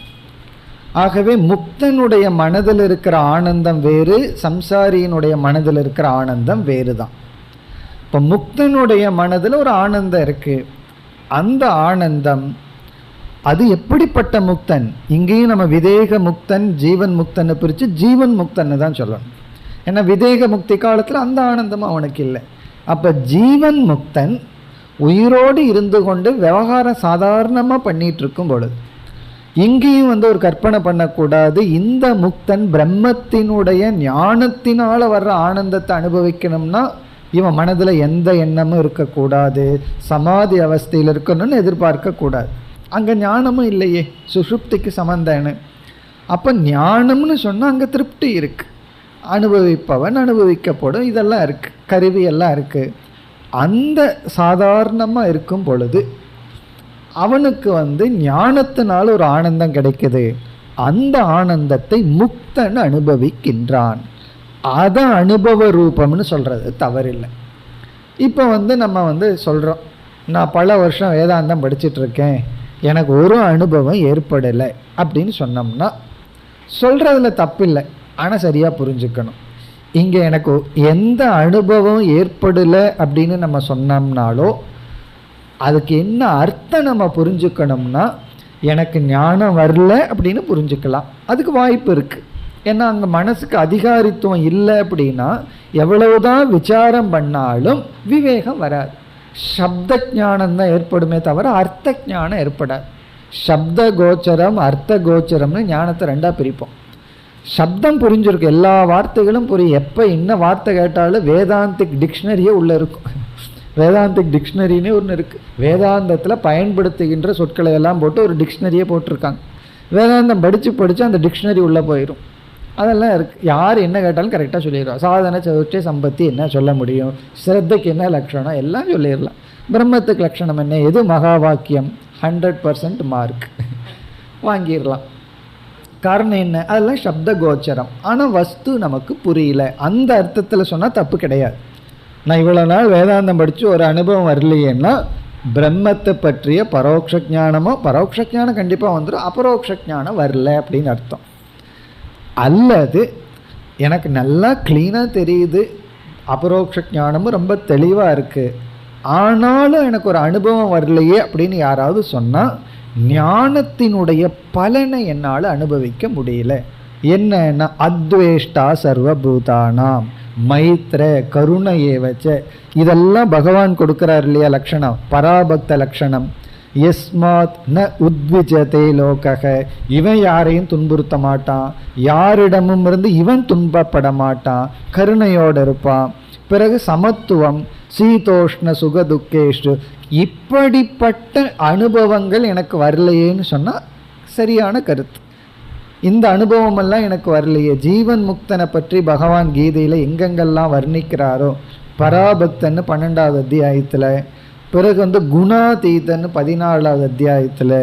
ஆகவே முக்தனுடைய மனதில் இருக்கிற ஆனந்தம் வேறு, சம்சாரியினுடைய மனதில் இருக்கிற ஆனந்தம் வேறு தான். இப்போ முக்தனுடைய மனதில் ஒரு ஆனந்தம் இருக்கு. அந்த ஆனந்தம் அது எப்படிப்பட்ட முக்தன்? இங்கேயும் நம்ம விதேக முக்தன் ஜீவன் முக்தனை பிரித்து ஜீவன் முக்தன்னு தான் சொல்லணும். ஏன்னா விதேக முக்தி காலத்தில் அந்த ஆனந்தம் அவனுக்கு இல்லை. அப்போ ஜீவன் முக்தன் உயிரோடு இருந்து கொண்டு விவகாரம் சாதாரணமாக பண்ணிட்டு இருக்கும் பொழுது, இங்கேயும் ஒரு கற்பனை பண்ணக்கூடாது. இந்த முக்தன் பிரம்மத்தினுடைய ஞானத்தினால வர்ற ஆனந்தத்தை அனுபவிக்கணும்னா இவன் மனதில் எந்த எண்ணமும் இருக்கக்கூடாது, சமாதி அவஸ்தையில் இருக்கணும்னு எதிர்பார்க்கக்கூடாது. அங்கே ஞானமும் இல்லையே, சுஷுப்திக்கு சம்பந்தன்னு. அப்போ ஞானம்னு சொன்னால் அங்கே திருப்தி இருக்கு, அனுபவிப்பவன் அனுபவிக்கப்படும், இதெல்லாம் இருக்குது, கருவியெல்லாம் இருக்குது. அந்த சாதாரணமாக இருக்கும் பொழுது அவனுக்கு ஞானத்தினால ஒரு ஆனந்தம் கிடைக்குது. அந்த ஆனந்தத்தை முக்தன் அனுபவிக்கின்றான். அதை அனுபவ ரூபம்னு சொல்கிறது தவறில்லை. இப்போ நம்ம சொல்கிறோம், நான் பல வருஷம் வேதாந்தம் படிச்சுட்ருக்கேன், எனக்கு ஒரு அனுபவம் ஏற்படலை அப்படின்னு சொன்னோம்னா சொல்கிறதுல தப்பில்லை. ஆனால் சரியாக புரிஞ்சுக்கணும். இங்கே எனக்கு எந்த அனுபவம் ஏற்படலை அப்படின்னு நம்ம சொன்னோம்னாலோ அதுக்கு என்ன அர்த்தம் நம்ம புரிஞ்சுக்கணும்னா, எனக்கு ஞானம் வரல அப்படின்னு புரிஞ்சுக்கலாம். அதுக்கு வாய்ப்பு இருக்குது. ஏன்னா அங்கே மனசுக்கு அதிகாரித்துவம் இல்லை அப்படின்னா எவ்வளவுதான் விசாரம் பண்ணாலும் விவேகம் வராது. சப்த ஞானம் தான் ஏற்படுமே தவிர அர்த்த ஞானம் ஏற்படாது. சப்த கோச்சரம் அர்த்த கோச்சரம்னு ஞானத்தை 2ஆக பிரிப்போம். சப்தம் புரிஞ்சிருக்கும், எல்லா வார்த்தைகளும் புரியும். எப்போ என்ன வார்த்தை கேட்டாலும் வேதாந்திக் டிக்ஷனரியே உள்ளே இருக்கும். வேதாந்திக் டிக்ஷனரின்னு ஒன்று இருக்குது. வேதாந்தத்தில் பயன்படுத்துகின்ற சொற்களை எல்லாம் போட்டு ஒரு டிக்ஷனரியே போட்டிருக்காங்க. வேதாந்தம் படித்து அந்த டிக்ஷனரி உள்ளே போயிடும். அதெல்லாம் இருக்குது. யார் என்ன கேட்டாலும் கரெக்டாக சொல்லிடுவோம். சாதன சதுர்த்தி சம்பத்தி என்ன சொல்ல முடியும், ஸ்ரத்தைக்கு என்ன லட்சணம் எல்லாம் சொல்லிடலாம். பிரம்மத்துக்கு லட்சணம் என்ன, எது மகா வாக்கியம், 100% மார்க் வாங்கிடலாம். காரணம் என்ன, அதெல்லாம் சப்த கோச்சரம். ஆனால் வஸ்து நமக்கு புரியல. அந்த அர்த்தத்தில் சொன்னால் தப்பு கிடையாது. நான் இவ்வளோ நாள் வேதாந்தம் படித்து ஒரு அனுபவம் வரலையேன்னா பிரம்மத்தை பற்றிய பரோட்ச ஞானமோ, பரோட்ச ஞானம் கண்டிப்பாக வந்துடும், அபரோக்ஷ ஞானம் வரல அப்படின்னு அர்த்தம். அல்லது எனக்கு நல்லா க்ளீனாக தெரியுது, அபரோக்ஷ ஞானமும் ரொம்ப தெளிவாக இருக்குது, ஆனாலும் எனக்கு ஒரு அனுபவம் வரலையே அப்படின்னு யாராவது சொன்னால், ஞானத்தினுடைய பலனை என்னால் அனுபவிக்க முடியல. என்னன்னா அத்வேஷ்டா சர்வபூதானாம் மைத்ர கருணையே வச்ச, இதெல்லாம் பகவான் கொடுக்குறார் இல்லையா லக்ஷணம், பராபக்த லக்ஷணம். யஸ்மாத் ந உத்விஜதே லோகக, இவன் யாரையும் துன்புறுத்த மாட்டான், யாரிடமும் இருந்து இவன் துன்பப்பட மாட்டான், கருணையோடு இருப்பான். பிறகு சமத்துவம், சீதோஷ்ண சுகதுக்கேஷு, இப்படிப்பட்ட அனுபவங்கள் எனக்கு வரலையேன்னு சொன்னால் சரியான கருத்து. இந்த அனுபவமெல்லாம் எனக்கு வரலையே. ஜீவன் முக்தனை பற்றி பகவான் கீதையில் எங்கெங்கெல்லாம் வர்ணிக்கிறாரோ, பராபக்தன்னு 12வது அத்தியாயத்தில், பிறகு குணாதீதன்னு 14வது அத்தியாயத்தில்,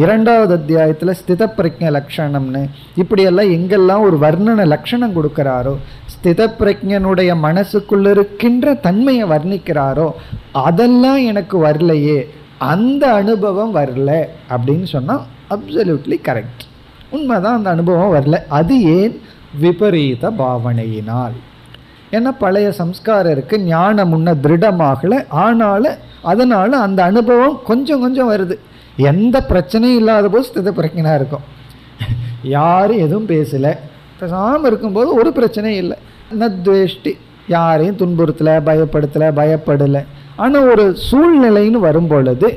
2வது அத்தியாயத்தில் ஸ்தித பிரஜ்ஞ லக்ஷணம்னு, இப்படியெல்லாம் எங்கெல்லாம் ஒரு வர்ணன லக்ஷணம் கொடுக்குறாரோ, ஸ்தித பிரஜ்ஞனுடைய மனசுக்குள்ள இருக்கின்ற தன்மையை வர்ணிக்கிறாரோ, அதெல்லாம் எனக்கு வரலையே, அந்த அனுபவம் வரல அப்படின்னு சொன்னால் அப்சல்யூட்லி கரெக்ட், உண்மைதான், அந்த அனுபவம் வரல. அது ஏன்? விபரீத பாவனையினால். ஏன்னா பழைய சம்ஸ்காரம் இருக்கு, ஞானம் முன்ன திருடமாகலை, ஆனாலும் அதனால அந்த அனுபவம் கொஞ்சம் கொஞ்சம் வருது. எந்த பிரச்சனையும் இல்லாத போது ஸ்தித பிரஜ்ஞனா இருக்கும், யாரும் எதுவும் பேசலை, பேசாமல் இருக்கும்போது ஒரு பிரச்சனையும் இல்லை, நத்வேஷ்டி, யாரையும் துன்புறுத்தலை, பயப்படலை. ஆனால் ஒரு சூழ்நிலைன்னு வரும் பொழுது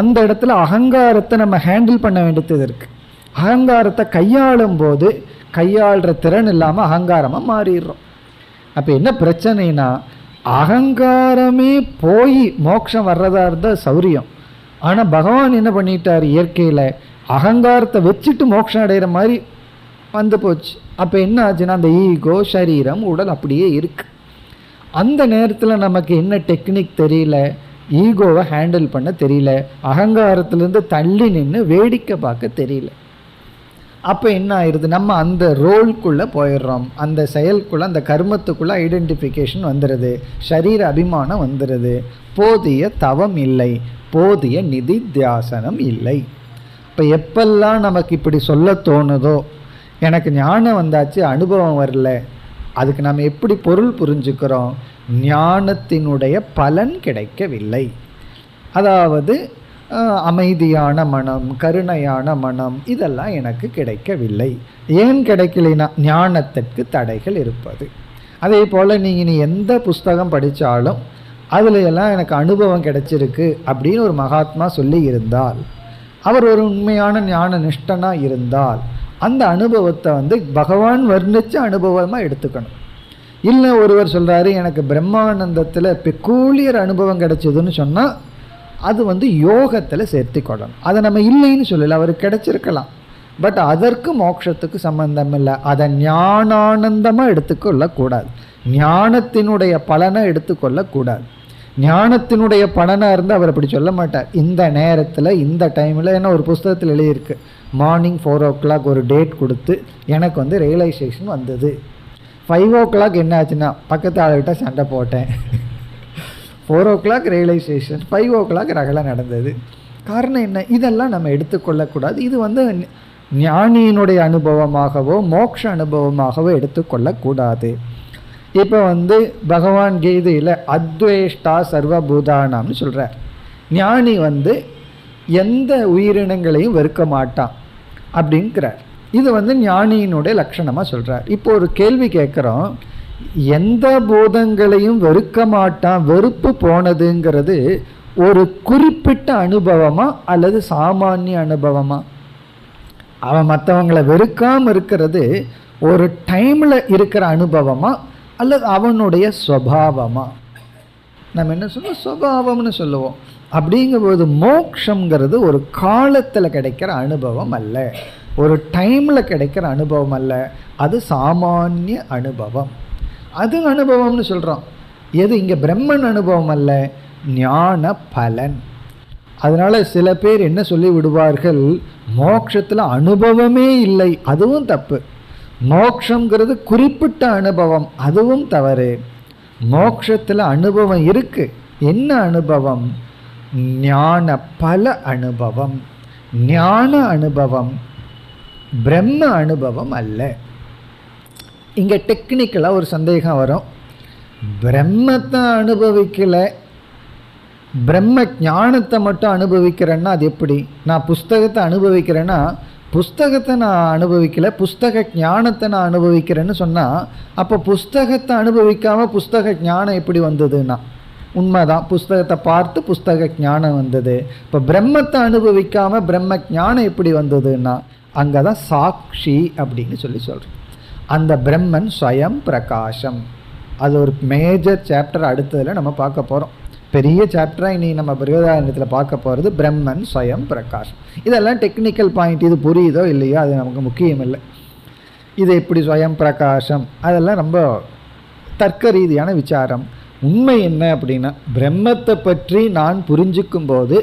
அந்த இடத்துல அகங்காரத்தை நம்ம ஹேண்டில் பண்ண வேண்டியது இருக்குது. அகங்காரத்தை கையாளும் போது கையாளுற திறன் இல்லாமல் அகங்காரமாக மாறிடுறோம். அப்போ என்ன பிரச்சனைனா, அகங்காரமே போய் மோட்சம் வர்றதா இருந்தால் சௌரியம். ஆனால் பகவான் என்ன பண்ணிட்டார், இயற்கையில் அகங்காரத்தை வச்சுட்டு மோட்சம் அடைகிற மாதிரி வந்து போச்சு. அப்போ என்ன ஆச்சுன்னா, அந்த ஈகோ, சரீரம், உடல் அப்படியே இருக்கு. அந்த நேரத்தில் நமக்கு என்ன டெக்னிக் தெரியல, ஈகோவை ஹேண்டில் பண்ண தெரியல, அகங்காரத்திலேருந்து தள்ளி நின்று வேடிக்கை பார்க்க தெரியல. அப்போ என்ன ஆயிடுது, நம்ம அந்த ரோல்குள்ளே போயிடுறோம், அந்த செயலுக்குள்ளே, அந்த கர்மத்துக்குள்ளே ஐடென்டிஃபிகேஷன் வந்துடுது, சரீர அபிமானம் வந்துடுது, போதிய தவம் இல்லை, போதிய நிதித்தியாசனம் இல்லை. இப்போ எப்பெல்லாம் நமக்கு இப்படி சொல்ல தோணுதோ, எனக்கு ஞானம் வந்தாச்சு அனுபவம் வரல, அதுக்கு நம்ம எப்படி பொருள் புரிஞ்சுக்கிறோம், ஞானத்தினுடைய பலன் கிடைக்கவில்லை. அதாவது அமைதியான மனம், கருணையான மனம், இதெல்லாம் எனக்கு கிடைக்கவில்லை. ஏன் கிடைக்கலைன்னா, ஞானத்திற்கு தடைகள் இருப்பது. அதே போல் நீங்கள் எந்த புஸ்தகம் படித்தாலும் அதில் எல்லாம் எனக்கு அனுபவம் கிடைச்சிருக்கு அப்படின்னு ஒரு மகாத்மா சொல்லி இருந்தால், அவர் ஒரு உண்மையான ஞான நிஷ்டனாக இருந்தால், அந்த அனுபவத்தை பகவான் வர்ணித்த அனுபவமாக எடுத்துக்கணும். இல்லை ஒருவர் சொல்கிறாரு எனக்கு பிரம்மானந்தத்தில் பெக்கூலியர் அனுபவம் கிடைச்சதுன்னு சொன்னால், அது யோகத்தில் சேர்த்து கொள்ளணும். அதை நம்ம இல்லைன்னு சொல்லலை, அவருக்கு கிடைச்சிருக்கலாம், பட் அதற்கு மோட்சத்துக்கு சம்பந்தம் இல்லை. அதை ஞானானந்தமாக எடுத்துக்கொள்ளக்கூடாது, ஞானத்தினுடைய பலனை எடுத்துக்கொள்ளக்கூடாது. ஞானத்தினுடைய பலனாக இருந்தால் அவர் அப்படி சொல்ல மாட்டார், இந்த நேரத்தில் இந்த டைமில். ஏன்னா ஒரு புஸ்தகத்தில் எழுதியிருக்கு, மார்னிங் 4 o'clock ஒரு டேட் கொடுத்து எனக்கு ரியலைசேஷன் வந்தது. 5 o'clock என்ன ஆச்சுன்னா, பக்கத்து ஆளுகிட்ட சண்டை போட்டேன். 4 o'clock ரியலைசேஷன், 5 o'clock ரகலை நடந்தது. காரணம் என்ன? இதெல்லாம் நம்ம எடுத்துக்கொள்ளக்கூடாது. இது ஞானியினுடைய அனுபவமாகவோ மோட்ச அனுபவமாகவோ எடுத்துக்கொள்ளக்கூடாது. இப்போ பகவான் கீதையில் அத்வேஷ்டா சர்வபூதானாம்னு சொல்கிறார். ஞானி எந்த உயிரினங்களையும் வெறுக்க மாட்டான் அப்படிங்கிறார். இது ஞானியினுடைய லட்சணமாக சொல்கிறார். இப்போ ஒரு கேள்வி கேட்குறோம், எந்த பூதங்களையும் வெறுக்க மாட்டான், வெறுப்பு போனதுங்கிறது ஒரு குறிப்பிட்ட அனுபவமா அல்லது சாமானிய அனுபவமா? அவன் மற்றவங்களை வெறுக்காமல் இருக்கிறது ஒரு டைமில் இருக்கிற அனுபவமா அல்லது அவனுடைய ஸ்வபாவமா? நம்ம என்ன சொல்லுவோம், ஸ்வபாவம்னு சொல்லுவோம். அப்படிங்கும்போது மோக்ஷங்கிறது ஒரு காலத்தில் கிடைக்கிற அனுபவம் அல்ல, ஒரு டைமில் கிடைக்கிற அனுபவம் அல்ல, அது சாமானிய அனுபவம். அது அனுபவம்னு சொல்கிறோம். எது இங்கே பிரம்மன் அனுபவம் அல்ல, ஞான பலன். அதனால் சில பேர் என்ன சொல்லி விடுவார்கள், மோட்சத்தில் அனுபவமே இல்லை, அதுவும் தப்பு. மோட்சங்கிறது குறிப்பிட்ட அனுபவம், அதுவும் தவறு. மோட்சத்தில் அனுபவம் இருக்குது. என்ன அனுபவம்? ஞான பல அனுபவம். ஞான அனுபவம், பிரம்ம அனுபவம் அல்ல. இங்கே டெக்னிக்கலாக ஒரு சந்தேகம் வரும். பிரம்மத்தை அனுபவிக்கல, பிரம்ம ஞானத்தை மட்டும் அனுபவிக்கிறேன்னா அது எப்படி? நான் புஸ்தகத்தை அனுபவிக்கிறேன்னா புஸ்தகத்தை நான் அனுபவிக்கல, புஸ்தக ஞானத்தை நான் அனுபவிக்கிறேன்னு சொன்னால் அப்போ புஸ்தகத்தை அனுபவிக்காமல் புஸ்தக ஞானம் எப்படி வந்ததுன்னா? உண்மைதான், புஸ்தகத்தை பார்த்து புஸ்தக ஞானம் வந்தது. இப்போ பிரம்மத்தை அனுபவிக்காமல் பிரம்ம ஞானம் எப்படி வந்ததுன்னா அங்கே தான் சாட்சி அப்படின்னு சொல்கிறோம். அந்த பிரம்மன் ஸ்வயம் பிரகாசம். அது ஒரு மேஜர் சாப்டர் அடுத்ததில் நம்ம பார்க்க போகிறோம். பெரிய சாப்டராக இனி நம்ம பிருகதாரண்யத்தில் பார்க்க போகிறது பிரம்மன் ஸ்வயம் பிரகாஷ். இதெல்லாம் டெக்னிக்கல் பாயிண்ட். இது புரியுதோ இல்லையோ அது நமக்கு முக்கியம் இல்லை. இது எப்படி ஸ்வயம் பிரகாசம் அதெல்லாம் ரொம்ப தர்க்க ரீதியான விசாரம். உண்மை என்ன அப்படின்னா, பிரம்மத்தை பற்றி நான் புரிஞ்சிக்கும் போது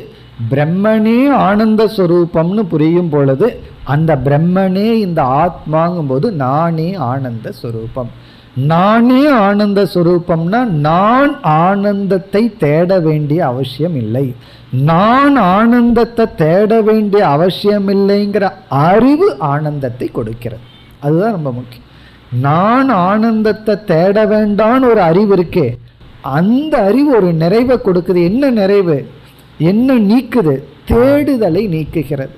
பிரம்மனே ஆனந்த ஸ்வரூபம்னு புரியும் பொழுது அந்த பிரம்மனே இந்த ஆத்மாங்கும்போது நானே ஆனந்த ஸ்வரூபம். நானே ஆனந்த ஸ்வரூபம்னா நான் ஆனந்தத்தை தேட வேண்டிய அவசியம் இல்லை. நான் ஆனந்தத்தை தேட வேண்டிய அவசியம் இல்லைங்கிற அறிவு ஆனந்தத்தை கொடுக்கிறது. அதுதான் ரொம்ப முக்கியம். நான் ஆனந்தத்தை தேட வேண்டான்னு ஒரு அறிவு இருக்கே, அந்த அறிவு ஒரு நிறைவை கொடுக்குது. என்ன நிறைவு? என்ன நீக்குது? தேடுதலை நீக்குகிறது,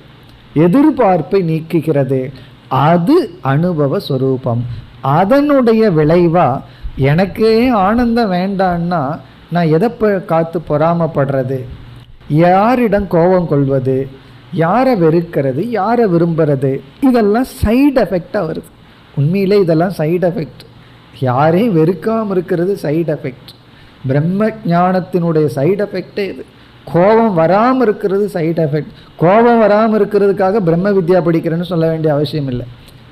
எதிர்பார்ப்பை நீக்குகிறது. அது அனுபவ ஸ்வரூபம். அதனுடைய விளைவா எனக்கே ஆனந்தம் வேண்டான்னா நான் எதை காத்து பொறாமப்படுறது, யாரிடம் கோபம் கொள்வது, யாரை வெறுக்கிறது, யாரை விரும்புறது, இதெல்லாம் சைடு எஃபெக்டாக வருது. உண்மையிலே இதெல்லாம் சைடு எஃபெக்ட். யாரையும் வெறுக்காமல் இருக்கிறது சைடு எஃபெக்ட். பிரம்ம ஞானத்தினுடைய சைடு எஃபெக்டே இது. கோபம் வராமல் இருக்கிறது சைடு எஃபெக்ட். கோபம் வராமல் இருக்கிறதுக்காக பிரம்ம வித்யா படிக்கிறேன்னு சொல்ல வேண்டிய அவசியம் இல்லை.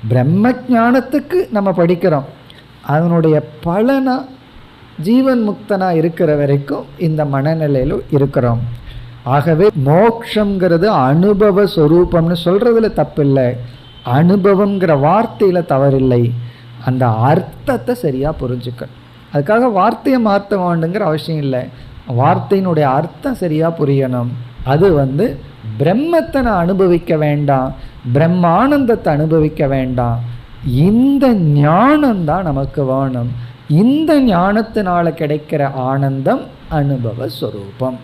பிரம்ம ஞானத்துக்கு நம்ம படிக்கிறோம், அதனுடைய பலனா ஜீவன் முக்தனா இருக்கிற வரைக்கும் இந்த மனநிலையில் இருக்கிறோம். ஆகவே மோட்சங்கிறது அனுபவ ஸ்வரூபம்னு சொல்றதுல தப்பில்லை, அனுபவங்கிற வார்த்தையில தவறில்லை. அந்த அர்த்தத்தை சரியா புரிஞ்சுக்க, அதுக்காக வார்த்தையை மாற்ற வேண்டுங்கிற அவசியம் இல்லை. வார்த்தையினுடைய அர்த்தம் சரியா புரியணும். அது பிரம்மத்தை நான் அனுபவிக்க வேண்டாம், பிரம்மானந்தத்தை அனுபவிக்க வேண்டாம், இந்த ஞானம்தான் நமக்கு வேணும். இந்த ஞானத்தினால கிடைக்கிற ஆனந்தம் அனுபவ ஸ்வரூபம்.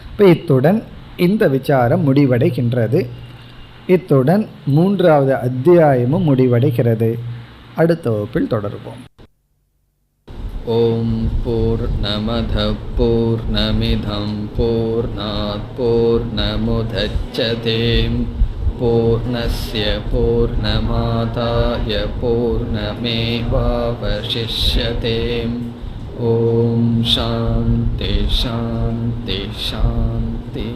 இப்போ இத்துடன் இந்த விசாரம் முடிவடைகின்றது. இத்துடன் 3வது அத்தியாயமும் முடிவடைகிறது. அடுத்த வகுப்பில் தொடர்போம். ஓம் பூர்ணமதః பூர்ணமிதம் பூர்ணாத் பூர்ணமுதச்யதே பூர்ணஸ்ய பூர்ணமாதாய பூர்ணமேவாவசிஷ்யதே. ஓம் சாந்தி சாந்தி சாந்தி.